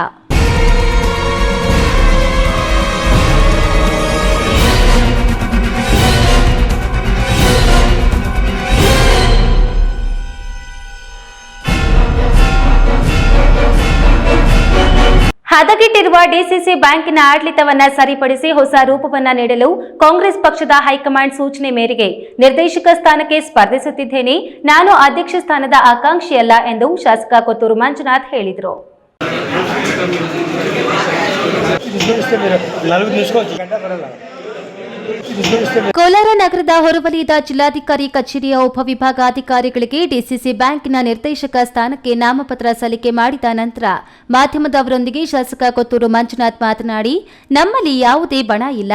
ಹದಗೆಟ್ಟಿರುವ ಡಿಸಿಸಿ ಬ್ಯಾಂಕಿನ ಆಡಳಿತವನ್ನ ಸರಿಪಡಿಸಿ ಹೊಸ ರೂಪವನ್ನ ನೀಡಲು ಕಾಂಗ್ರೆಸ್ ಪಕ್ಷದ ಹೈಕಮಾಂಡ್ ಸೂಚನೆ ಮೇರೆಗೆ ನಿರ್ದೇಶಕ ಸ್ಥಾನಕ್ಕೆ ಸ್ಪರ್ಧಿಸುತ್ತಿದ್ದೇನೆ. ನಾನು ಅಧ್ಯಕ್ಷ ಸ್ಥಾನದ ಆಕಾಂಕ್ಷಿಯಲ್ಲ ಎಂದು ಶಾಸಕ ಕೊತ್ತೂರು ಮಂಜುನಾಥ್ ಹೇಳಿದರು. ಕೋಲಾರ ನಗರದ ಹೊರವಲಯದ ಜಿಲ್ಲಾಧಿಕಾರಿ ಕಚೇರಿಯ ಉಪವಿಭಾಗಾಧಿಕಾರಿಗಳಿಗೆ ಡಿಸಿಸಿ ಬ್ಯಾಂಕಿನ ನಿರ್ದೇಶಕ ಸ್ಥಾನಕ್ಕೆ ನಾಮಪತ್ರ ಸಲ್ಲಿಕೆ ಮಾಡಿದ ನಂತರ ಮಾಧ್ಯಮದವರೊಂದಿಗೆ ಶಾಸಕ ಕೊತ್ತೂರು ಮಂಜುನಾಥ್ ಮಾತನಾಡಿ, ನಮ್ಮಲ್ಲಿ ಯಾವುದೇ ಬಣ ಇಲ್ಲ.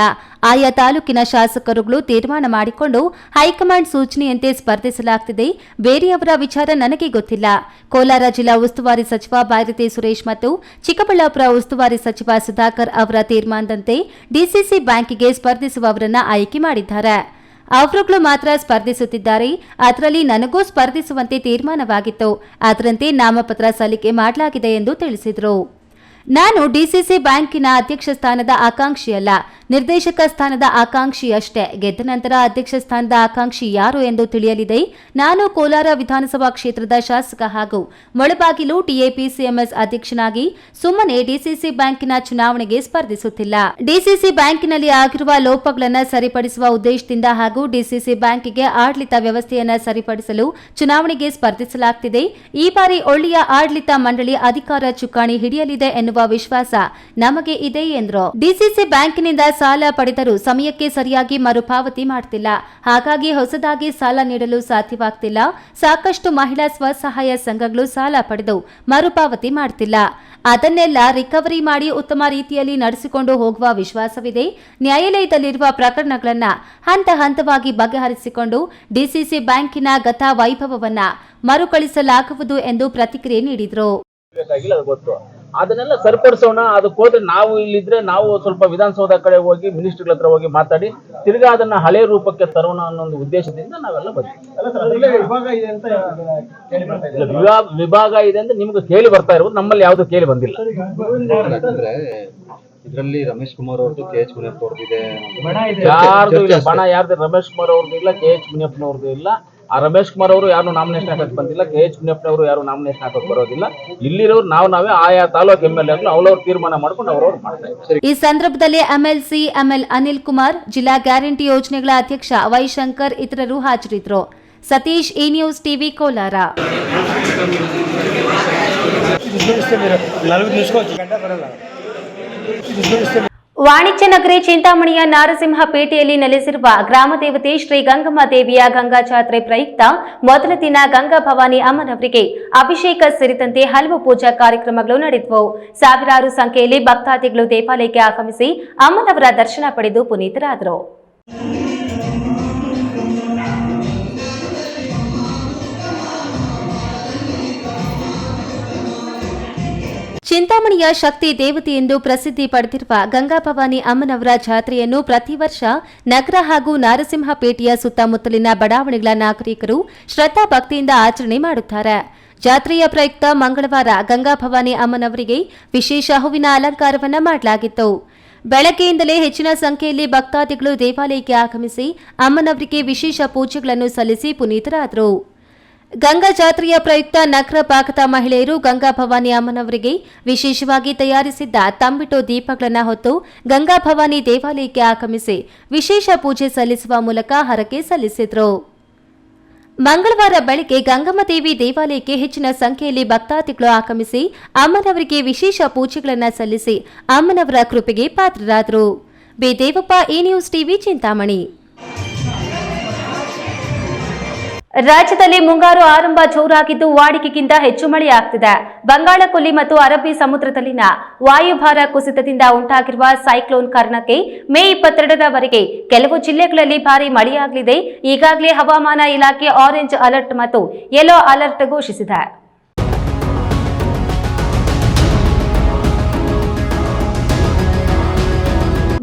ಆಯಾ ತಾಲೂಕಿನ ಶಾಸಕರುಗಳು ತೀರ್ಮಾನ ಮಾಡಿಕೊಂಡು ಹೈಕಮಾಂಡ್ ಸೂಚನೆಯಂತೆ ಸ್ಪರ್ಧಿಸಲಾಗುತ್ತಿದೆ. ಬೇರೆಯವರ ವಿಚಾರ ನನಗೆ ಗೊತ್ತಿಲ್ಲ. ಕೋಲಾರ ಜಿಲ್ಲಾ ಉಸ್ತುವಾರಿ ಸಚಿವ ಬೈರತಿ ಸುರೇಶ್ ಮತ್ತು ಚಿಕ್ಕಬಳ್ಳಾಪುರ ಉಸ್ತುವಾರಿ ಸಚಿವ ಸುಧಾಕರ್ ಅವರ ತೀರ್ಮಾನದಂತೆ ಡಿಸಿಸಿ ಬ್ಯಾಂಕಿಗೆ ಸ್ಪರ್ಧಿಸುವವರನ್ನ ಆಯ್ಕೆ ಮಾಡಿದ್ದಾರೆ. ಅವರುಗಳು ಮಾತ್ರ ಸ್ಪರ್ಧಿಸುತ್ತಿದ್ದಾರೆ. ಅದರಲ್ಲಿ ನನಗೂ ಸ್ಪರ್ಧಿಸುವಂತೆ ತೀರ್ಮಾನವಾಗಿತ್ತು. ಅದರಂತೆ ನಾಮಪತ್ರ ಸಲ್ಲಿಕೆ ಮಾಡಲಾಗಿದೆ ಎಂದು ತಿಳಿಸಿದರು. ನಾನು ಡಿಸಿಸಿ ಬ್ಯಾಂಕಿನ ಅಧ್ಯಕ್ಷ ಸ್ಥಾನದ ಆಕಾಂಕ್ಷಿಯಲ್ಲ, ನಿರ್ದೇಶಕ ಸ್ಥಾನದ ಆಕಾಂಕ್ಷಿಯಷ್ಟೇ. ಗೆದ್ದ ನಂತರ ಅಧ್ಯಕ್ಷ ಸ್ಥಾನದ ಆಕಾಂಕ್ಷಿ ಯಾರು ಎಂದು ತಿಳಿಯಲಿದೆ. ನಾನು ಕೋಲಾರ ವಿಧಾನಸಭಾ ಕ್ಷೇತ್ರದ ಶಾಸಕ ಹಾಗೂ ಮೊಳಬಾಗಿಲು ಟಿಎಪಿಸಿಎಂಎಸ್ ಅಧ್ಯಕ್ಷನಾಗಿ ಸುಮ್ಮನೆ ಡಿಸಿಸಿ ಬ್ಯಾಂಕಿನ ಚುನಾವಣೆಗೆ ಸ್ಪರ್ಧಿಸುತ್ತಿಲ್ಲ. ಡಿಸಿಸಿ ಬ್ಯಾಂಕಿನಲ್ಲಿ ಆಗಿರುವ ಲೋಪಗಳನ್ನು ಸರಿಪಡಿಸುವ ಉದ್ದೇಶದಿಂದ ಹಾಗೂ ಡಿಸಿಸಿ ಬ್ಯಾಂಕಿಗೆ ಆಡಳಿತ ವ್ಯವಸ್ಥೆಯನ್ನು ಸರಿಪಡಿಸಲು ಚುನಾವಣೆಗೆ ಸ್ಪರ್ಧಿಸಲಾಗುತ್ತಿದೆ. ಈ ಬಾರಿ ಒಳ್ಳೆಯ ಆಡಳಿತ ಮಂಡಳಿ ಅಧಿಕಾರ ಚುಕ್ಕಾಣಿ ಹಿಡಿಯಲಿದೆ ಎನ್ನುವ ವಿಶ್ವಾಸ ನಮಗೆ ಇದೆ ಎಂದರು. ಡಿಸಿಸಿ ಬ್ಯಾಂಕಿನಿಂದ ಸಾಲ ಪಡೆದರೂ ಸಮಯಕ್ಕೆ ಸರಿಯಾಗಿ ಮರುಪಾವತಿ ಮಾಡುತ್ತಿಲ್ಲ. ಹಾಗಾಗಿ ಹೊಸದಾಗಿ ಸಾಲ ನೀಡಲು ಸಾಧ್ಯವಾಗ್ತಿಲ್ಲ. ಸಾಕಷ್ಟು ಮಹಿಳಾ ಸ್ವಸಹಾಯ ಸಂಘಗಳು ಸಾಲ ಪಡೆದು ಮರುಪಾವತಿ ಮಾಡುತ್ತಿಲ್ಲ. ಅದನ್ನೆಲ್ಲ ರಿಕವರಿ ಮಾಡಿ ಉತ್ತಮ ರೀತಿಯಲ್ಲಿ ನಡೆಸಿಕೊಂಡು ಹೋಗುವ ವಿಶ್ವಾಸವಿದೆ. ನ್ಯಾಯಾಲಯದಲ್ಲಿರುವ ಪ್ರಕರಣಗಳನ್ನು ಹಂತ ಹಂತವಾಗಿ ಬಗೆಹರಿಸಿಕೊಂಡು ಡಿಸಿಸಿ ಬ್ಯಾಂಕಿನ ಗತ ವೈಭವವನ್ನ ಮರುಕಳಿಸಲಾಗುವುದು ಎಂದು ಪ್ರತಿಕ್ರಿಯೆ ನೀಡಿದರು. ಅದನ್ನೆಲ್ಲ ಸರಿಪಡಿಸೋಣ. ಅದಕ್ಕೆ ಹೋದ್ರೆ ನಾವು ಇಲ್ಲಿದ್ರೆ ನಾವು ಸ್ವಲ್ಪ ವಿಧಾನಸೌಧ ಕಡೆ ಹೋಗಿ ಮಿನಿಸ್ಟರ್ಗಳ ಹತ್ರ ಹೋಗಿ ಮಾತಾಡಿ ತಿರ್ಗಾ ಅದನ್ನ ಹಳೆ ರೂಪಕ್ಕೆ ತರೋಣ ಅನ್ನೋ ಒಂದು ಉದ್ದೇಶದಿಂದ ನಾವೆಲ್ಲ ಬರ್ತೀವಿ. ವಿಭಾಗ ಇದೆ ಅಂತ ನಿಮ್ಗೆ ಕೇಳಿ ಬರ್ತಾ ಇರೋದು, ನಮ್ಮಲ್ಲಿ ಯಾವ್ದು ಕೇಳಿ ಬಂದಿಲ್ಲ. ಇದರಲ್ಲಿ ರಮೇಶ್ ಕುಮಾರ್ ಅವ್ರದ್ದು, KH ಮುನಿಯಪ್ಪ ಅವ್ರದ್ದು ಯಾರ್ದು ಇಲ್ಲ ಬಣ, ಯಾರ್ದು ರಮೇಶ್ ಕುಮಾರ್ ಅವ್ರದ್ದು ಇಲ್ಲ, KH ಮುನಿಯಪ್ಪನವ್ರದ್ದು ಇಲ್ಲ. ಆ ರಮೇಶ್ ಕುಮಾರ್ ಅವರು ಯಾರು ನಾಮಿನೇಷನ್ ಹಾಕಕ್ ಬಂದಿಲ್ಲ, KH ಮುನಿಯಪ್ಪನವರು ಯಾರು ನಾಮಿನೇಷನ್ ಹಾಕಕ್ ಬರೋದಿಲ್ಲ. ಇಲ್ಲಿರೋರು ನಾವೇ ಆಯಾ ತಾಲೂಕು MLA ಅವ್ರವ್ರು ತೀರ್ಮಾನ ಮಾಡ್ಕೊಂಡು ಅವ್ರವ್ರು ಮಾಡ್ತಾ ಇದ್ದಾರೆ. ಈ ಸಂದರ್ಭದಲ್ಲಿ MLC ML ಅನಿಲ್ ಕುಮಾರ್, ಜಿಲ್ಲಾ ಗ್ಯಾರಂಟಿ ಯೋಜನೆಗಳ ಅಧ್ಯಕ್ಷ ವೈಶಂಕರ್ ಇತರರು ಹಾಜರಿದ್ದರು. ಸತೀಶ್, ಈ ನ್ಯೂಸ್ ಟಿವಿ, ಕೋಲಾರ. ವಾಣಿಜ್ಯ ನಗರಿ ಚಿಂತಾಮಣಿಯ ನಾರಸಿಂಹಪೇಟೆಯಲ್ಲಿ ನೆಲೆಸಿರುವ ಗ್ರಾಮ ದೇವತೆ ಶ್ರೀ ಗಂಗಮ್ಮ ದೇವಿಯ ಗಂಗಾ ಜಾತ್ರೆ ಪ್ರಯುಕ್ತ ಮೊದಲ ದಿನ ಗಂಗಾ ಭವಾನಿ ಅಮ್ಮನವರಿಗೆ ಅಭಿಷೇಕ ಸೇರಿದಂತೆ ಹಲವು ಪೂಜಾ ಕಾರ್ಯಕ್ರಮಗಳು ನಡೆದವು. ಸಾವಿರಾರು ಸಂಖ್ಯೆಯಲ್ಲಿ ಭಕ್ತಾದಿಗಳು ದೇವಾಲಯಕ್ಕೆ ಆಗಮಿಸಿ ಅಮ್ಮನವರ ದರ್ಶನ ಪಡೆದು ಪುನೀತರಾದರು. ಚಿಂತಾಮಣಿಯ ಶಕ್ತಿ ದೇವತೆ ಎಂದು ಪ್ರಸಿದ್ಧಿ ಪಡೆದಿರುವ ಗಂಗಾ ಭವಾನಿ ಅಮ್ಮನವರ ಜಾತ್ರೆಯನ್ನು ಪ್ರತಿ ವರ್ಷ ನಗರ ಹಾಗೂ ನಾರಸಿಂಹಪೇಟೆಯ ಸುತ್ತಮುತ್ತಲಿನ ಬಡಾವಣೆಗಳ ನಾಗರಿಕರು ಶ್ರದ್ಧಾ ಭಕ್ತಿಯಿಂದ ಆಚರಣೆ ಮಾಡುತ್ತಾರೆ. ಜಾತ್ರೆಯ ಪ್ರಯುಕ್ತ ಮಂಗಳವಾರ ಗಂಗಾ ಭವಾನಿ ಅಮ್ಮನವರಿಗೆ ವಿಶೇಷ ಹೂವಿನ ಅಲಂಕಾರವನ್ನು ಮಾಡಲಾಗಿತ್ತು. ಬೆಳಗ್ಗೆಯಿಂದಲೇ ಹೆಚ್ಚಿನ ಸಂಖ್ಯೆಯಲ್ಲಿ ಭಕ್ತಾದಿಗಳು ದೇವಾಲಯಕ್ಕೆ ಆಗಮಿಸಿ ಅಮ್ಮನವರಿಗೆ ವಿಶೇಷ ಪೂಜೆಗಳನ್ನು ಸಲ್ಲಿಸಿ ಪುನೀತರಾದರು. ಗಂಗಾ ಜಾತ್ರೆಯ ಪ್ರಯುಕ್ತ ನಗರ ಭಾಗದ ಮಹಿಳೆಯರು ಗಂಗಾ ಭವಾನಿ ಅಮ್ಮನವರಿಗೆ ವಿಶೇಷವಾಗಿ ತಯಾರಿಸಿದ್ದ ತಂಬಿಟ್ಟು ದೀಪಗಳನ್ನು ಹೊತ್ತು ಗಂಗಾ ಭವಾನಿ ದೇವಾಲಯಕ್ಕೆ ಆಗಮಿಸಿ ವಿಶೇಷ ಪೂಜೆ ಸಲ್ಲಿಸುವ ಮೂಲಕ ಹರಕೆ ಸಲ್ಲಿಸಿದರು. ಮಂಗಳವಾರ ಬೆಳಗ್ಗೆ ಗಂಗಮ್ಮ ದೇವಿ ದೇವಾಲಯಕ್ಕೆ ಹೆಚ್ಚಿನ ಸಂಖ್ಯೆಯಲ್ಲಿ ಭಕ್ತಾದಿಗಳು ಆಗಮಿಸಿ ಅಮ್ಮನವರಿಗೆ ವಿಶೇಷ ಪೂಜೆಗಳನ್ನು ಸಲ್ಲಿಸಿ ಅಮ್ಮನವರ ಕೃಪೆಗೆ ಪಾತ್ರರಾದರು. ಬಿ ದೇವಪ್ಪ, ಈ ನ್ಯೂಸ್ ಟಿವಿ, ಚಿಂತಾಮಣಿ. ರಾಜ್ಯದಲ್ಲಿ ಮುಂಗಾರು ಆರಂಭ ಜೋರಾಗಿದ್ದು ವಾಡಿಕೆಗಿಂತ ಹೆಚ್ಚು ಮಳೆಯಾಗ್ತಿದೆ. ಬಂಗಾಳಕೊಲ್ಲಿ ಮತ್ತು ಅರಬ್ಬಿ ಸಮುದ್ರದಲ್ಲಿನ ವಾಯುಭಾರ ಕುಸಿತದಿಂದ ಉಂಟಾಗಿರುವ ಸೈಕ್ಲೋನ್ ಕಾರಣಕ್ಕೆ ಮೇ 22ರವರೆಗೆ ಕೆಲವು ಜಿಲ್ಲೆಗಳಲ್ಲಿ ಭಾರೀ ಮಳೆಯಾಗಲಿದೆ. ಈಗಾಗಲೇ ಹವಾಮಾನ ಇಲಾಖೆ ಆರೆಂಜ್ ಅಲರ್ಟ್ ಮತ್ತು ಯೆಲ್ಲೋ ಅಲರ್ಟ್ ಘೋಷಿಸಿದೆ.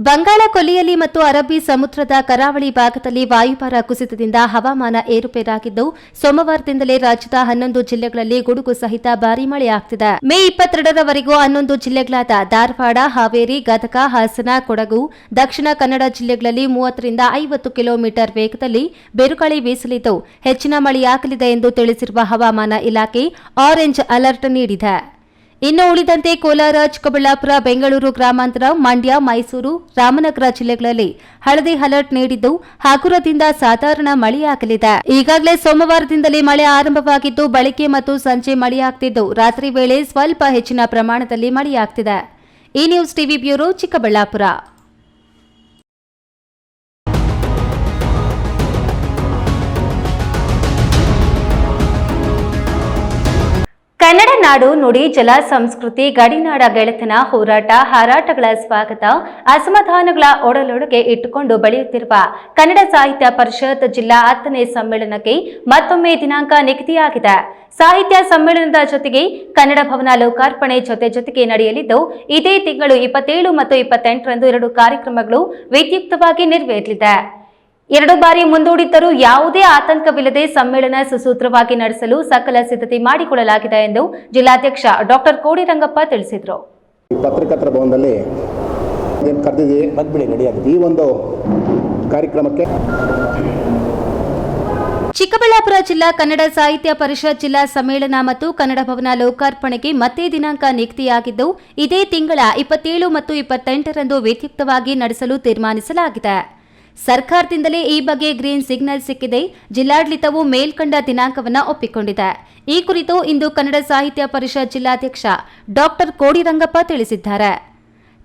ಬಂಗಾಳ ಕೊಲ್ಲಿಯಲ್ಲಿ ಮತ್ತು ಅರಬ್ಬಿ ಸಮುದ್ರದ ಕರಾವಳಿ ಭಾಗದಲ್ಲಿ ವಾಯುಭಾರ ಕುಸಿತದಿಂದ ಹವಾಮಾನ ಏರುಪೇರಾಗಿದ್ದು ಸೋಮವಾರದಿಂದಲೇ ರಾಜ್ಯದ 11 ಜಿಲ್ಲೆಗಳಲ್ಲಿ ಗುಡುಗು ಸಹಿತ ಭಾರೀ ಮಳೆಯಾಗುತ್ತಿದೆ. ಮೇ 22ರವರೆಗೂ 11 ಜಿಲ್ಲೆಗಳಾದ ಧಾರವಾಡ, ಹಾವೇರಿ, ಗದಗ, ಹಾಸನ, ಕೊಡಗು, ದಕ್ಷಿಣ ಕನ್ನಡ ಜಿಲ್ಲೆಗಳಲ್ಲಿ 30 ರಿಂದ 50 ಕಿಲೋಮೀಟರ್ ವೇಗದಲ್ಲಿ ಬಿರುಗಾಳಿ ಬೀಸಲಿದ್ದು ಹೆಚ್ಚಿನ ಮಳೆಯಾಗಲಿದೆ ಎಂದು ತಿಳಿಸಿರುವ ಹವಾಮಾನ ಇಲಾಖೆ ಆರೆಂಜ್ ಅಲರ್ಟ್ ನೀಡಿದೆ. ಇನ್ನು ಉಳಿದಂತೆ ಕೋಲಾರ, ಚಿಕ್ಕಬಳ್ಳಾಪುರ, ಬೆಂಗಳೂರು ಗ್ರಾಮಾಂತರ, ಮಂಡ್ಯ, ಮೈಸೂರು, ರಾಮನಗರ ಜಿಲ್ಲೆಗಳಲ್ಲಿ ಹಳದಿ ಅಲರ್ಟ್ ನೀಡಿದ್ದು ಹಗುರದಿಂದ ಸಾಧಾರಣ ಮಳೆಯಾಗಲಿದೆ. ಈಗಾಗಲೇ ಸೋಮವಾರದಿಂದಲೇ ಮಳೆ ಆರಂಭವಾಗಿದ್ದು ಬೆಳಗ್ಗೆ ಮತ್ತು ಸಂಜೆ ಮಳೆಯಾಗುತ್ತಿದ್ದು ರಾತ್ರಿ ವೇಳೆ ಸ್ವಲ್ಪ ಹೆಚ್ಚಿನ ಪ್ರಮಾಣದಲ್ಲಿ ಮಳೆಯಾಗುತ್ತಿದೆ. E news TV bureau, Chikkaballapur. Kannada ನಾಡು, ನುಡಿ, ಜಲ, ಸಂಸ್ಕೃತಿ, ಗಡಿನಾಡ ಗೆಳೆತನ, ಹೋರಾಟ, ಹಾರಾಟಗಳ ಸ್ವಾಗತ, ಅಸಮಾಧಾನಗಳ ಒಡಲೊಳಗೆ ಇಟ್ಟುಕೊಂಡು ಬೆಳೆಯುತ್ತಿರುವ ಕನ್ನಡ ಸಾಹಿತ್ಯ ಪರಿಷತ್ ಜಿಲ್ಲಾ 10ನೇ ಸಮ್ಮೇಳನಕ್ಕೆ ಮತ್ತೊಮ್ಮೆ ದಿನಾಂಕ ನಿಗದಿಯಾಗಿದೆ. ಸಾಹಿತ್ಯ ಸಮ್ಮೇಳನದ ಜೊತೆಗೆ ಕನ್ನಡ ಭವನ ಲೋಕಾರ್ಪಣೆ ಜೊತೆಗೆ ನಡೆಯಲಿದ್ದು ಇದೇ ತಿಂಗಳು 27 ಮತ್ತು 28ರಂದು 2 ಕಾರ್ಯಕ್ರಮಗಳು ವಿದ್ಯುಕ್ತವಾಗಿ ನೆರವೇರಲಿದೆ. 2 ಬಾರಿ ಮುಂದೂಡಿದ್ದರೂ ಯಾವುದೇ ಆತಂಕವಿಲ್ಲದೆ ಸಮ್ಮೇಳನ ಸುಸೂತ್ರವಾಗಿ ನಡೆಸಲು ಸಕಲ ಸಿದ್ಧತೆ ಮಾಡಿಕೊಳ್ಳಲಾಗಿದೆ ಎಂದು ಜಿಲ್ಲಾಧ್ಯಕ್ಷ ಡಾಕ್ಟರ್ ಕೋಡಿ ರಂಗಪ್ಪ ತಿಳಿಸಿದರು. ಪತ್ರಕರ್ತರ ಭವನದಲ್ಲಿ ಕರೆದಿದ್ದೀವಿ. ಈ ಒಂದು ಕಾರ್ಯಕ್ರಮಕ್ಕೆ ಚಿಕ್ಕಬಳ್ಳಾಪುರ ಜಿಲ್ಲಾ ಕನ್ನಡ ಸಾಹಿತ್ಯ ಪರಿಷತ್ ಜಿಲ್ಲಾ ಸಮ್ಮೇಳನ ಮತ್ತು ಕನ್ನಡ ಭವನ ಲೋಕಾರ್ಪಣೆಗೆ ಮತ್ತೆ ದಿನಾಂಕ ನಿಗದಿಯಾಗಿದ್ದು ಇದೇ ತಿಂಗಳ 27 ಮತ್ತು 28ರಂದು ವಿದ್ಯುಕ್ತವಾಗಿ ನಡೆಸಲು ತೀರ್ಮಾನಿಸಲಾಗಿದೆ. ಸರ್ಕಾರದಿಂದಲೇ ಈ ಬಗ್ಗೆ ಗ್ರೀನ್ ಸಿಗ್ನಲ್ ಸಿಕ್ಕಿದೆ. ಜಿಲ್ಲಾಡಳಿತವು ಮೇಲ್ಕಂಡ ದಿನಾಂಕವನ್ನು ಒಪ್ಪಿಕೊಂಡಿದೆ. ಈ ಕುರಿತು ಇಂದು ಕನ್ನಡ ಸಾಹಿತ್ಯ ಪರಿಷತ್ ಜಿಲ್ಲಾಧ್ಯಕ್ಷ ಡಾಕ್ಟರ್ ಕೋಡಿ ರಂಗಪ್ಪ ತಿಳಿಸಿದ್ದಾರೆ.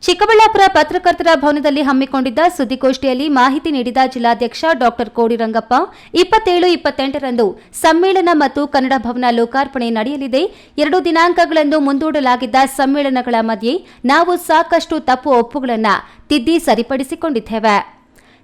ಚಿಕ್ಕಬಳ್ಳಾಪುರ ಪತ್ರಕರ್ತರ ಭವನದಲ್ಲಿ ಹಮ್ಮಿಕೊಂಡಿದ್ದ ಸುದ್ದಿಗೋಷ್ಠಿಯಲ್ಲಿ ಮಾಹಿತಿ ನೀಡಿದ ಜಿಲ್ಲಾಧ್ಯಕ್ಷ ಡಾಕ್ಟರ್ ಕೋಡಿ ರಂಗಪ್ಪ 27, 28ರಂದು ಸಮ್ಮೇಳನ ಮತ್ತು ಕನ್ನಡ ಭವನ ಲೋಕಾರ್ಪಣೆ ನಡೆಯಲಿದೆ. 2 ದಿನಾಂಕಗಳನ್ನು ಮುಂದೂಡಲಾಗಿದ್ದ ಸಮ್ಮೇಳನಗಳ ಮಧ್ಯೆ ನಾವು ಸಾಕಷ್ಟು ತಪ್ಪು ಒಪ್ಪುಗಳನ್ನು ತಿದ್ದಿ ಸರಿಪಡಿಸಿಕೊಂಡಿದ್ದೇವೆ.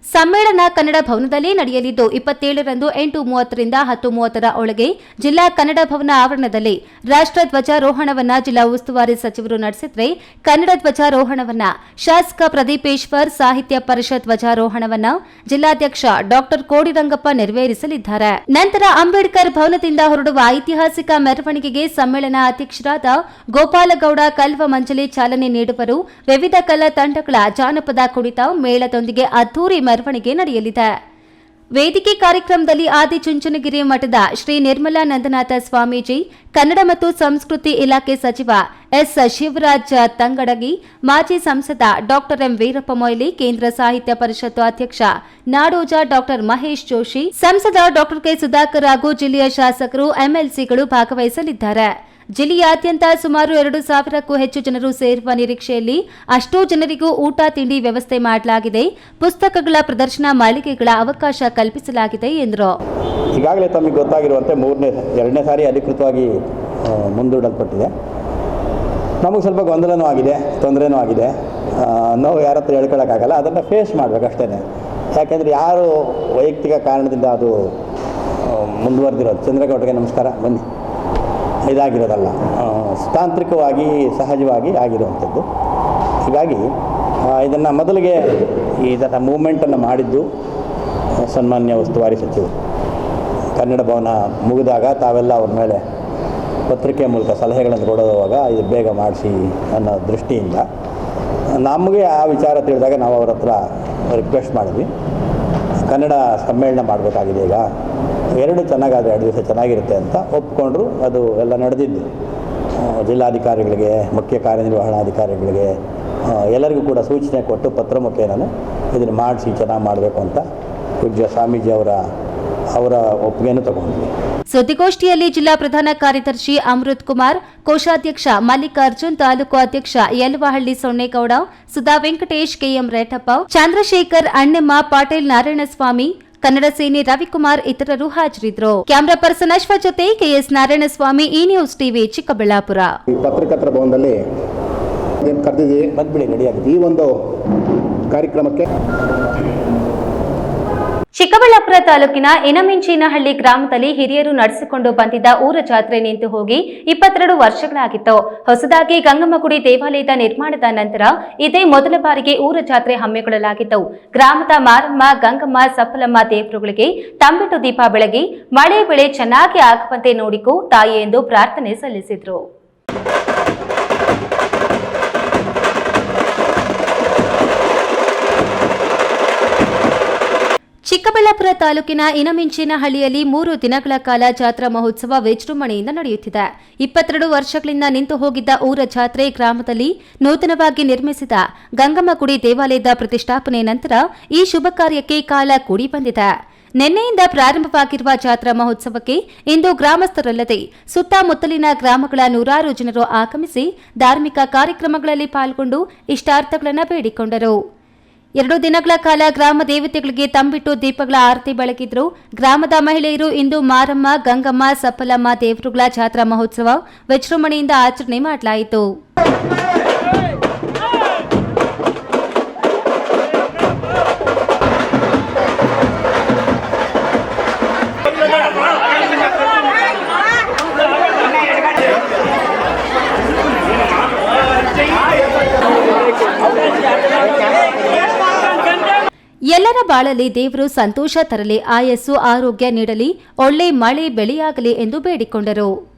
ಸಮ್ಮೇಳನ ಕನ್ನಡ ಭವನದಲ್ಲಿ ನಡೆಯಲಿದ್ದು 27ರಂದು 8:30 ರಿಂದ 10:30 ಒಳಗೆ ಜಿಲ್ಲಾ ಕನ್ನಡ ಭವನ ಆವರಣದಲ್ಲಿ ರಾಷ್ಟ್ರ ಧ್ವಜಾರೋಹಣವನ್ನ ಜಿಲ್ಲಾ ಉಸ್ತುವಾರಿ ಸಚಿವರು ನಡೆಸಿದರೆ ಕನ್ನಡ ಧ್ವಜಾರೋಹಣವನ್ನ ಶಾಸಕ ಪ್ರದೀಪೇಶ್ವರ್, ಸಾಹಿತ್ಯ ಪರಿಷತ್ ಧ್ವಜಾರೋಹಣವನ್ನ ಜಿಲ್ಲಾಧ್ಯಕ್ಷ ಡಾಕ್ಟರ್ ಕೋಡಿ ರಂಗಪ್ಪ ನೆರವೇರಿಸಲಿದ್ದಾರೆ. ನಂತರ ಅಂಬೇಡ್ಕರ್ ಭವನದಿಂದ ಹೊರಡುವ ಐತಿಹಾಸಿಕ ಮೆರವಣಿಗೆಗೆ ಸಮ್ಮೇಳನ ಅಧ್ಯಕ್ಷರಾದ ಗೋಪಾಲಗೌಡ ಕಲ್ವ ಮಂಜಲಿ ಚಾಲನೆ ನೀಡುವರು. ವಿವಿಧ ಕಲಾ ತಂಡಗಳ ಜಾನಪದ ಕುಣಿತ ಮೇಳದೊಂದಿಗೆ ಅದ್ದೂರಿ ಮೆರವಣಿಗೆ ನಡೆಯಲಿದೆ. ವೇದಿಕೆ ಕಾರ್ಯಕ್ರಮದಲ್ಲಿ ಆದಿಚುಂಚನಗಿರಿ ಮಠದ ಶ್ರೀ ನಿರ್ಮಲಾನಂದನಾಥ ಸ್ವಾಮೀಜಿ, ಕನ್ನಡ ಮತ್ತು ಸಂಸ್ಕೃತಿ ಇಲಾಖೆ ಸಚಿವ ಎಸ್ ಶಿವರಾಜ್ ತಂಗಡಗಿ, ಮಾಜಿ ಸಂಸದ ಡಾಕ್ಟರ್ ಎಂ ವೀರಪ್ಪ ಮೊಯ್ಲಿ, ಕೇಂದ್ರ ಸಾಹಿತ್ಯ ಪರಿಷತ್ತು ಅಧ್ಯಕ್ಷ ನಾಡೋಜ ಡಾಕ್ಟರ್ ಮಹೇಶ್ ಜೋಶಿ, ಸಂಸದ ಡಾಕ್ಟರ್ ಕೆ ಸುಧಾಕರ್ ಹಾಗೂ ಜಿಲ್ಲೆಯ ಶಾಸಕರು, ಎಂಎಲ್ಸಿಗಳು ಭಾಗವಹಿಸಲಿದ್ದಾರೆ. ಜಿಲ್ಲೆಯಾದ್ಯಂತ ಸುಮಾರು 2,000ಕ್ಕೂ ಹೆಚ್ಚು ಜನರು ಸೇರುವ ನಿರೀಕ್ಷೆಯಲ್ಲಿ ಅಷ್ಟೂ ಜನರಿಗೂ ಊಟ ತಿಂಡಿ ವ್ಯವಸ್ಥೆ ಮಾಡಲಾಗಿದೆ. ಪುಸ್ತಕಗಳ ಪ್ರದರ್ಶನ, ಮಳಿಗೆಗಳ ಅವಕಾಶ ಕಲ್ಪಿಸಲಾಗಿದೆ ಎಂದರು. ಈಗಾಗಲೇ ತಮಗೆ ಗೊತ್ತಾಗಿರುವಂತೆ 2ನೇ ಸಾರಿ ಅಧಿಕೃತವಾಗಿ ಮುಂದೂಡಲ್ಪಟ್ಟಿದೆ. ನಮಗೆ ಸ್ವಲ್ಪ ಗೊಂದಲನೂ ಆಗಿದೆ, ತೊಂದರೆನೂ ಆಗಿದೆ. ನಾವು ಯಾರ ಹತ್ರ ಹೇಳ್ಕೊಳ್ಳೋಕ್ಕಾಗಲ್ಲ, ಅದನ್ನು ಫೇಸ್ ಮಾಡಬೇಕಷ್ಟೇ. ಯಾಕೆಂದರೆ ಯಾರು ವೈಯಕ್ತಿಕ ಕಾರಣದಿಂದ ಅದು ಮುಂದುವರೆದಿರೋದು. ಚಂದ್ರಗೌಡರಿಗೆ ನಮಸ್ಕಾರ, ಬನ್ನಿ. ಇದಾಗಿರೋದಲ್ಲ, ತಾಂತ್ರಿಕವಾಗಿ ಸಹಜವಾಗಿ ಆಗಿರುವಂಥದ್ದು. ಹೀಗಾಗಿ ಇದನ್ನು ಮೊದಲಿಗೆ ಇದನ್ನು ಮೂವ್ಮೆಂಟನ್ನು ಮಾಡಿದ್ದು ಸನ್ಮಾನ್ಯ ಉಸ್ತುವಾರಿ ಸಚಿವರು. ಕನ್ನಡ ಭವನ ಮುಗಿದಾಗ ತಾವೆಲ್ಲ ಅವ್ರ ಮೇಲೆ ಪತ್ರಿಕೆ ಮೂಲಕ ಸಲಹೆಗಳನ್ನು ಕೊಡೋವಾಗ ಇದು ಬೇಗ ಮಾಡಿಸಿ ಅನ್ನೋ ದೃಷ್ಟಿಯಿಂದ ನಮಗೆ ಆ ವಿಚಾರ ತಿಳಿದಾಗ ನಾವು ಅವ್ರ ಹತ್ರ ರಿಕ್ವೆಸ್ಟ್ ಮಾಡಿದ್ವಿ. ಕನ್ನಡ ಸಮ್ಮೇಳನ ಮಾಡಬೇಕಾಗಿದೆ, ಈಗ 2 ಚೆನ್ನಾಗಾದರೆ 2 ದಿವಸ ಚೆನ್ನಾಗಿರುತ್ತೆ ಅಂತ ಒಪ್ಕೊಂಡ್ರು. ಅದು ಎಲ್ಲ ನಡೆದಿದ್ದು ಜಿಲ್ಲಾಧಿಕಾರಿಗಳಿಗೆ, ಮುಖ್ಯ ಕಾರ್ಯನಿರ್ವಹಣಾಧಿಕಾರಿಗಳಿಗೆ ಎಲ್ಲರಿಗೂ ಕೂಡ ಸೂಚನೆ ಕೊಟ್ಟು ಪತ್ರ ಮುಖೇನ ಇದನ್ನು ಮಾಡಿಸಿ ಚೆನ್ನಾಗಿ ಮಾಡಬೇಕು ಅಂತ ಪೂಜ್ಯ ಸ್ವಾಮೀಜಿ ಅವರ ಒಪ್ಪಿಗೆಯನ್ನು ತಗೊಂಡ್ವಿ. ಸುದ್ದಿಗೋಷ್ಠಿಯಲ್ಲಿ ಜಿಲ್ಲಾ ಪ್ರಧಾನ ಕಾರ್ಯದರ್ಶಿ ಅಮೃತ್ ಕುಮಾರ್, ಕೋಶಾಧ್ಯಕ್ಷ ಮಲ್ಲಿಕಾರ್ಜುನ್, ತಾಲೂಕು ಅಧ್ಯಕ್ಷ ಯಲವಹಳ್ಳಿ ಸೊನ್ನೇಗೌಡ, ಸುಧಾ ವೆಂಕಟೇಶ್, ಕೆಎಂ ರೇಟಪ್ಪ, ಚಂದ್ರಶೇಖರ್, ಅಣ್ಣಮ್ಮ, ಪಾಟೀಲ್ ನಾರಾಯಣಸ್ವಾಮಿ, ಕನ್ನಡ ಸೇನೆ ರವಿಕುಮಾರ್ ಇತರರು ಹಾಜರಿದ್ದರು. ಕ್ಯಾಮರಾ ಪರ್ಸನ್ ಅಶ್ವಥ್ ಜೊತೆ ಕೆಎಸ್ ನಾರಾಯಣಸ್ವಾಮಿ, ಈ ನ್ಯೂಸ್ ಟಿವಿ, ಚಿಕ್ಕಬಳ್ಳಾಪುರ. ಪತ್ರಕರ್ತರ ಭವನದಲ್ಲಿ ಕರೆದಿದ್ದೀವಿ, ಬಂದ್ಬಿಡಿ, ರೆಡಿಯಾಗಿದೆ ಈ ಒಂದು ಕಾರ್ಯಕ್ರಮಕ್ಕೆ. ಚಿಕ್ಕಬಳ್ಳಾಪುರ ತಾಲೂಕಿನ ಇನಮಿಂಚೇನಹಳ್ಳಿ ಗ್ರಾಮದಲ್ಲಿ ಹಿರಿಯರು ನಡೆಸಿಕೊಂಡು ಬಂದಿದ್ದ ಊರ ಜಾತ್ರೆ ನಿಂತು ಹೋಗಿ 22 ವರ್ಷಗಳಾಗಿತ್ತು. ಹೊಸದಾಗಿ ಗಂಗಮ್ಮಗುಡಿ ದೇವಾಲಯದ ನಿರ್ಮಾಣದ ನಂತರ ಇದೇ ಮೊದಲ ಬಾರಿಗೆ ಊರ ಜಾತ್ರೆ ಹಮ್ಮಿಕೊಳ್ಳಲಾಗಿತ್ತು. ಗ್ರಾಮದ ಮಾರಮ್ಮ, ಗಂಗಮ್ಮ, ಸಪ್ಪಲಮ್ಮ ದೇವರುಗಳಿಗೆ ತಂಬಿಟ್ಟು ದೀಪ ಬೆಳಗಿ ಮಳೆ ಬೆಳೆ ಚೆನ್ನಾಗಿ ಆಗುವಂತೆ ನೋಡಿಕೋ ತಾಯಿ ಎಂದು ಪ್ರಾರ್ಥನೆ ಸಲ್ಲಿಸಿದರು. ಚಿಕ್ಕಬಳ್ಳಾಪುರ ತಾಲೂಕಿನ ಇನಮಿಂಚೇನಹಳ್ಳಿಯಲ್ಲಿ 3 ದಿನಗಳ ಕಾಲ ಜಾತ್ರಾ ಮಹೋತ್ಸವ ವಿಜೃಂಭಣೆಯಿಂದ ನಡೆಯುತ್ತಿದೆ. 22 ವರ್ಷಗಳಿಂದ ನಿಂತು ಹೋಗಿದ್ದ ಊರ ಜಾತ್ರೆ ಗ್ರಾಮದಲ್ಲಿ ನೂತನವಾಗಿ ನಿರ್ಮಿಸಿದ ಗಂಗಮ್ಮಗುಡಿ ದೇವಾಲಯದ ಪ್ರತಿಷ್ಠಾಪನೆ ನಂತರ ಈ ಶುಭ ಕಾರ್ಯಕ್ಕೆ ಕಾಲ ಕೂಡಿ ಬಂದಿದೆ. ನಿನ್ನೆಯಿಂದ ಪ್ರಾರಂಭವಾಗಿರುವ ಜಾತ್ರಾ ಮಹೋತ್ಸವಕ್ಕೆ ಇಂದು ಗ್ರಾಮಸ್ಥರಲ್ಲದೆ ಸುತ್ತಮುತ್ತಲಿನ ಗ್ರಾಮಗಳ ನೂರಾರು ಜನರು ಆಗಮಿಸಿ ಧಾರ್ಮಿಕ ಕಾರ್ಯಕ್ರಮಗಳಲ್ಲಿ ಪಾಲ್ಗೊಂಡು ಇಷ್ಟಾರ್ಥಗಳನ್ನು ಬೇಡಿಕೊಂಡರು. 2 ದಿನಗಳ ಕಾಲ ಗ್ರಾಮ ದೇವತೆಗಳಿಗೆ ತಂಬಿಟ್ಟು ದೀಪಗಳ ಆರತಿ ಬೆಳಗಿದ್ರು. ಗ್ರಾಮದ ಮಹಿಳೆಯರು ಇಂದು ಮಾರಮ್ಮ, ಗಂಗಮ್ಮ, ಸಪ್ಪಲಮ್ಮ ದೇವರುಗಳ ಜಾತ್ರಾ ಮಹೋತ್ಸವ ವಿಜೃಂಭಣೆಯಿಂದ ಆಚರಣೆ ಮಾಡಲಾಯಿತು. ಎಲ್ಲರ ಬಾಳಲ್ಲಿ ದೇವರು ಸಂತೋಷ ತರಲಿ, ಆಯಸ್ಸು ಆರೋಗ್ಯ ನೀಡಲಿ, ಒಳ್ಳೆ ಮಳೆ ಬೆಳೆಯಾಗಲಿ ಎಂದು ಬೇಡಿಕೊಂಡರು.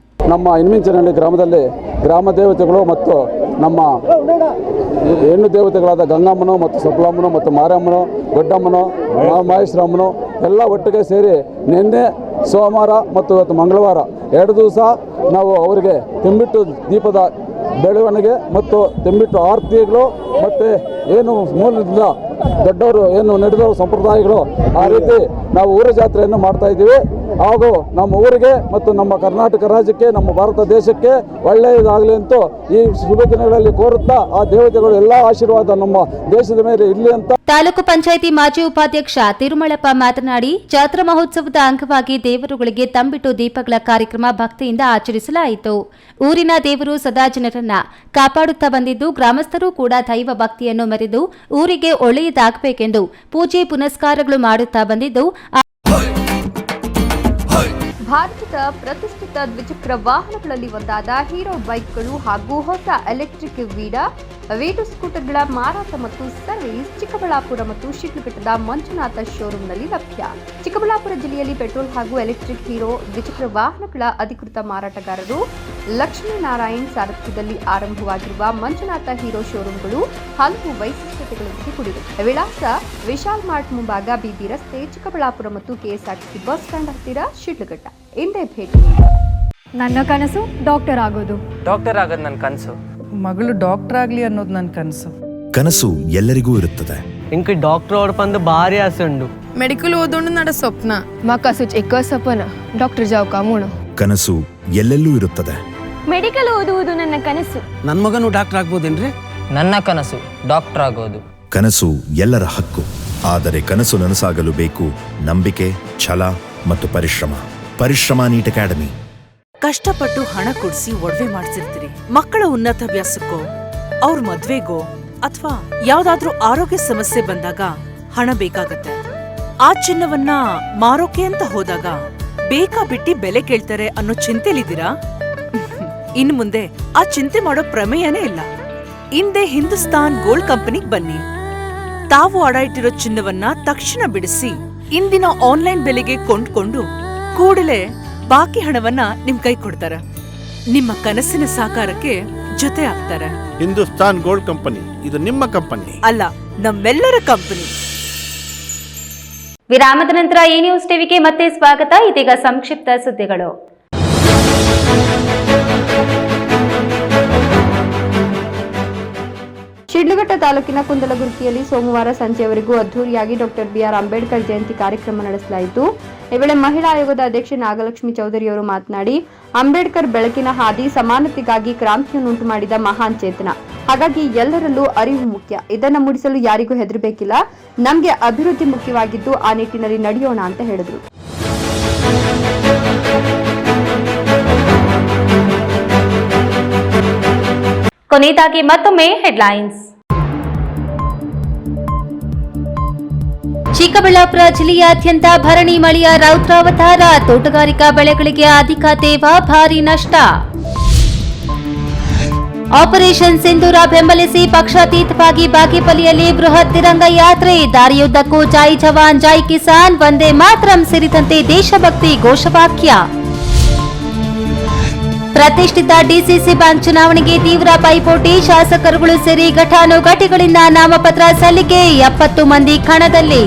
ನಮ್ಮ ಇನಮಿಂಚೇನಹಳ್ಳಿ ಗ್ರಾಮದಲ್ಲಿ ಗ್ರಾಮ ದೇವತೆಗಳು ಮತ್ತು ನಮ್ಮ ಹೆಣ್ಣು ದೇವತೆಗಳಾದ ಗಂಗಮ್ಮನು ಮತ್ತು ಸಪ್ಪಲಮ್ಮನು ಮತ್ತು ಮಾರಮ್ಮನು, ದೊಡ್ಡಮ್ಮನು, ಮಹೇಶ್ವರಮ್ಮನು ಎಲ್ಲ ಒಟ್ಟಿಗೆ ಸೇರಿ ನಿನ್ನೆ ಸೋಮವಾರ ಮತ್ತು ಇವತ್ತು ಮಂಗಳವಾರ 2 ದಿವಸ ನಾವು ಅವರಿಗೆ ತಂಬಿಟ್ಟು ದೀಪದ ಬೆಳವಣಿಗೆ ಮತ್ತು ತಂಬಿಟ್ಟು ಆರತಿಗಳು ಮತ್ತು ಏನು ಮೂಲದಿಂದ ದೊಡ್ಡವರು ಏನು ನಡೆದವರು ಸಂಪ್ರದಾಯಗಳು ಆ ರೀತಿ ನಾವು ಊರ ಜಾತ್ರೆಯನ್ನು ಮಾಡ್ತಾ ಇದ್ದೀವಿ. ಹಾಗೂ ನಮ್ಮ ಊರಿಗೆ ಮತ್ತು ನಮ್ಮ ಕರ್ನಾಟಕ ರಾಜ್ಯಕ್ಕೆ, ನಮ್ಮ ಭಾರತ ದೇಶಕ್ಕೆ ಒಳ್ಳೆಯದಾಗಲಿ ಅಂತ ಈ ಶುಭ ದಿನಗಳಲ್ಲಿ ಕೋರುತ್ತಾ ಆ ದೇವತೆಗಳು ಎಲ್ಲ ಆಶೀರ್ವಾದ ನಮ್ಮ ದೇಶದ ಮೇಲೆ ಇರಲಿ ಅಂತ. ತಾಲೂಕು ಪಂಚಾಯಿತಿ ಮಾಜಿ ಉಪಾಧ್ಯಕ್ಷ ತಿರುಮಳಪ್ಪ ಮಾತನಾಡಿ, ಜಾತ್ರಾ ಮಹೋತ್ಸವದ ಅಂಗವಾಗಿ ದೇವರುಗಳಿಗೆ ತಂಬಿಟ್ಟು ದೀಪಗಳ ಕಾರ್ಯಕ್ರಮ ಭಕ್ತಿಯಿಂದ ಆಚರಿಸಲಾಯಿತು. ಊರಿನ ದೇವರು ಸದಾ ಜನರನ್ನ ಕಾಪಾಡುತ್ತಾ ಬಂದಿದ್ದು, ಗ್ರಾಮಸ್ಥರು ಕೂಡ ದೈವ ಭಕ್ತಿಯನ್ನು ಮೆರೆದು ಊರಿಗೆ ಒಳ್ಳೆಯದಾಗಬೇಕೆಂದು ಪೂಜೆ ಪುನಸ್ಕಾರಗಳು ಮಾಡುತ್ತಾ ಬಂದಿದ್ದು, ಭಾರತದ ಪ್ರತಿಷ್ಠಿತ ದ್ವಿಚಕ್ರ ವಾಹನಗಳಲ್ಲಿ ಒಂದಾದ ಹೀರೋ ಬೈಕ್ಗಳು ಹಾಗೂ ಹೊಸ ಎಲೆಕ್ಟ್ರಿಕ್ ವೀಡು ಸ್ಕೂಟರ್ಗಳ ಮಾರಾಟ ಮತ್ತು ಸರ್ವಿಸ್ ಚಿಕ್ಕಬಳ್ಳಾಪುರ ಮತ್ತು ಶಿಡ್ಲಘಟ್ಟದ ಮಂಜುನಾಥ ಶೋರೂಮ್ನಲ್ಲಿ ಲಭ್ಯ. ಚಿಕ್ಕಬಳ್ಳಾಪುರ ಜಿಲ್ಲೆಯಲ್ಲಿ ಪೆಟ್ರೋಲ್ ಹಾಗೂ ಎಲೆಕ್ಟ್ರಿಕ್ ಹೀರೋ ದ್ವಿಚಕ್ರ ವಾಹನಗಳ ಅಧಿಕೃತ ಮಾರಾಟಗಾರರು ಲಕ್ಷ್ಮೀನಾರಾಯಣ್ ಸಾರಥ್ಯದಲ್ಲಿ ಆರಂಭವಾಗಿರುವ ಮಂಜುನಾಥ ಹೀರೋ ಶೋರೂಮ್ಗಳು ಹಲವು ವೈಶಿಷ್ಟ್ಯತೆಗಳೊಂದಿಗೆ ಕೂಡಿವೆ. ವಿಳಾಸ ವಿಶಾಲ್ ಮಾರ್ಟ್ ಮುಂಭಾಗ, ಬಿಬಿ ರಸ್ತೆ, ಚಿಕ್ಕಬಳ್ಳಾಪುರ ಮತ್ತು ಕೆಎಸ್ಆರ್ಟಿಸಿ ಬಸ್ ಸ್ಟ್ಯಾಂಡ್ ಹತ್ತಿರ, ಶಿಡ್ಲಘಟ್ಟ. ಇಂದೇ ಭೇಟಿ. ನನ್ನ ಕನಸು ಡಾಕ್ಟರ್ ಆಗೋದು. ಡಾಕ್ಟರ್ ಆಗೋದು ನನ್ನ ಕನಸು. ಮಗಳು ಡಾಕ್ಟರ್ ಆಗ್ಲಿ ಅನ್ನೋದು ನನ್ನ ಕನಸು. ಕನಸು ಎಲ್ಲರಿಗೂ ಇರುತ್ತದೆ. ಇಂಕ ಡಾಕ್ಟರ್ ಓಡ್ಪಂದು ಭಾರಿ ಆಸೆ ಉಂಡು. ಮೆಡಿಕಲ್ ಓದೋಣ ನಡ ಸ್ವಪ್ನ. ಮಕ್ಕಸು ಚಿಕ್ಕ ಸಪನ ಡಾಕ್ಟರ್ ಜಾವ್ ಕಾಮೂಣ. ಕನಸು ಎಲ್ಲೆಲ್ಲೂ ಇರುತ್ತದೆ. ಮೆಡಿಕಲ್ ಓದುವುದು ನನ್ನ ಕನಸು. ನನ್ನ ಮಗನು ಡಾಕ್ಟರ್ ಆಗ್ಬೋದೇನ್ರಿ? ನನ್ನ ಕನಸು ಡಾಕ್ಟರ್ ಆಗೋದು. ಕನಸು ಎಲ್ಲರ ಹಕ್ಕು. ಆದರೆ ಕನಸು ನನಸಾಗಲು ಬೇಕು ನಂಬಿಕೆ, ಛಲ ಮತ್ತು ಪರಿಶ್ರಮ. ಪರಿಶ್ರಮ ನೀಟ್ ಅಕಾಡೆಮಿ. ಕಷ್ಟಪಟ್ಟು ಹಣ ಕೊಡಿಸಿ ಒಡವೆ ಮಾಡಿಸಿರ್ತೀರಿ. ಮಕ್ಕಳ ಉನ್ನತಾಭ್ಯಾಸಕ್ಕೋ, ಅವ್ರ ಮದ್ವೆಗೋ ಅಥವಾ ಯಾವ್ದಾದ್ರೂ ಆರೋಗ್ಯ ಸಮಸ್ಯೆ ಬಂದಾಗ ಹಣ ಬೇಕಾಗತ್ತೆ. ಆ ಚಿನ್ನವನ್ನ ಮಾರೋಕೆ ಅಂತ ಹೋದಾಗ ಬೇಕಾಬಿಟ್ಟಿ ಬೆಲೆ ಕೇಳ್ತಾರೆ ಅನ್ನೋ ಚಿಂತೆಲಿದ್ದೀರಾ? ಇನ್ನು ಮುಂದೆ ಆ ಚಿಂತೆ ಮಾಡೋ ಪ್ರಮೇಯನೇ ಇಲ್ಲ. ಇಂದೇ ಹಿಂದೂಸ್ತಾನ್ ಗೋಲ್ಡ್ ಕಂಪನಿಗೆ ಬನ್ನಿ. ತಾವು ಅಡ ಇಟ್ಟಿರೋ ಚಿನ್ನವನ್ನ ತಕ್ಷಣ ಬಿಡಿಸಿ ಇಂದಿನ ಆನ್ಲೈನ್ ಬೆಲೆಗೆ ಕೊಂಡ್ಕೊಂಡು ಕೂಡಲೇ ಬಾಕಿ ಹಣವನ್ನ ನಿಮ್ ಕೈ ಕೊಡ್ತಾರೆ. ನಿಮ್ಮ ಕನಸಿನ ಸಾಕಾರಕ್ಕೆ ಜೊತೆ ಆಗ್ತಾರೆ. ಹಿಂದೂಸ್ತಾನ್ ಗೋಲ್ಡ್ ಕಂಪನಿ, ಇದು ನಿಮ್ಮ ಕಂಪನಿ ಅಲ್ಲ, ನಮ್ಮೆಲ್ಲರ ಕಂಪನಿ. ವಿರಾಮದ ನಂತರ ಈ ನ್ಯೂಸ್ ಟಿವಿಗೆ ಮತ್ತೆ ಸ್ವಾಗತ. ಇದೀಗ ಸಂಕ್ಷಿಪ್ತ ಸುದ್ದಿಗಳು. ಶಿಡ್ಲಘಟ್ಟ ತಾಲೂಕಿನ ಕುಂದಲಗುರ್ಕಿಯಲ್ಲಿ ಸೋಮವಾರ ಸಂಜೆಯವರೆಗೂ ಅದ್ದೂರಿಯಾಗಿ ಡಾಕ್ಟರ್ ಬಿಆರ್ ಅಂಬೇಡ್ಕರ್ ಜಯಂತಿ ಕಾರ್ಯಕ್ರಮ ನಡೆಸಲಾಯಿತು. ಈ ವೇಳೆ ಮಹಿಳಾ ಆಯೋಗದ ಅಧ್ಯಕ್ಷೆ ನಾಗಲಕ್ಷ್ಮಿ ಚೌಧರಿ ಅವರು ಮಾತನಾಡಿ, ಅಂಬೇಡ್ಕರ್ ಬೆಳಕಿನ ಹಾದಿ, ಸಮಾನತೆಗಾಗಿ ಕ್ರಾಂತಿಯನ್ನುಂಟು ಮಾಡಿದ ಮಹಾನ್ ಚೇತನ. ಹಾಗಾಗಿ ಎಲ್ಲರಲ್ಲೂ ಅರಿವು ಮುಖ್ಯ. ಇದನ್ನು ಮೂಡಿಸಲು ಯಾರಿಗೂ ಹೆದರಬೇಕಿಲ್ಲ. ನಮಗೆ ಅಭಿವೃದ್ಧಿ ಮುಖ್ಯವಾಗಿದ್ದು ಆ ನಿಟ್ಟಿನಲ್ಲಿ ನಡೆಯೋಣ ಅಂತ ಹೇಳಿದರು. ಕೊನೆಯದಾಗಿ ಮತ್ತೊಮ್ಮೆ ಹೆಡ್ಲೈನ್ಸ್. ಚಿಕ್ಕಬಳ್ಳಾಪುರ ಜಿಲ್ಲೆಯಾದ್ಯಂತ ಭರಣಿ ಮಳೆಯ ರೌದ್ರಾವತಾರ, ತೋಟಗಾರಿಕಾ ಬೆಳೆಗಳಿಗೆ ಅಧಿಕ ತೇವ, ಭಾರೀ ನಷ್ಟ. ಆಪರೇಷನ್ ಸಿಂಧೂರ ಬೆಂಬಲಿಸಿ ಪಕ್ಷಾತೀತವಾಗಿ ಬಾಗೇಪಲ್ಲಿಯಲ್ಲಿ ಬೃಹತ್ ತಿರಂಗ ಯಾತ್ರೆ, ದಾರಿಯುದ್ದಕ್ಕೂ ಜೈ ಜವಾನ್ ಜೈ ಕಿಸಾನ್, ವಂದೇ ಮಾತರಂ ಸೇರಿದಂತೆ ದೇಶಭಕ್ತಿ ಘೋಷವಾಕ್ಯ. ಪ್ರತಿಷ್ಠಿತ ಡಿಸಿಸಿ ಬ್ಯಾಂಕ್ ಚುನಾವಣೆಗೆ ತೀವ್ರ ಪೈಪೋಟಿ, ಶಾಸಕರುಗಳು ಸೇರಿ ಘಟಾನುಘಟಿಗಳಿಂದ ನಾಮಪತ್ರ ಸಲ್ಲಿಕೆ, 70 ಮಂದಿ ಕಣದಲ್ಲಿ.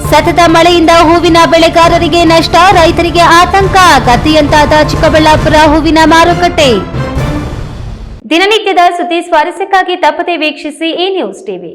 ಸತತ ಮಳೆಯಿಂದ ಹೂವಿನ ಬೆಳೆಗಾರರಿಗೆ ನಷ್ಟ, ರೈತರಿಗೆ ಆತಂಕ, ಗತಿಯಂತಾದ ಚಿಕ್ಕಬಳ್ಳಾಪುರ ಹೂವಿನ ಮಾರುಕಟ್ಟೆ. ದಿನನಿತ್ಯದ ಸುದ್ದಿ ಸ್ವಾರಸ್ಯಕ್ಕಾಗಿ ತಪ್ಪದೆ ವೀಕ್ಷಿಸಿ ಈ ನ್ಯೂಸ್ ಟಿವಿ.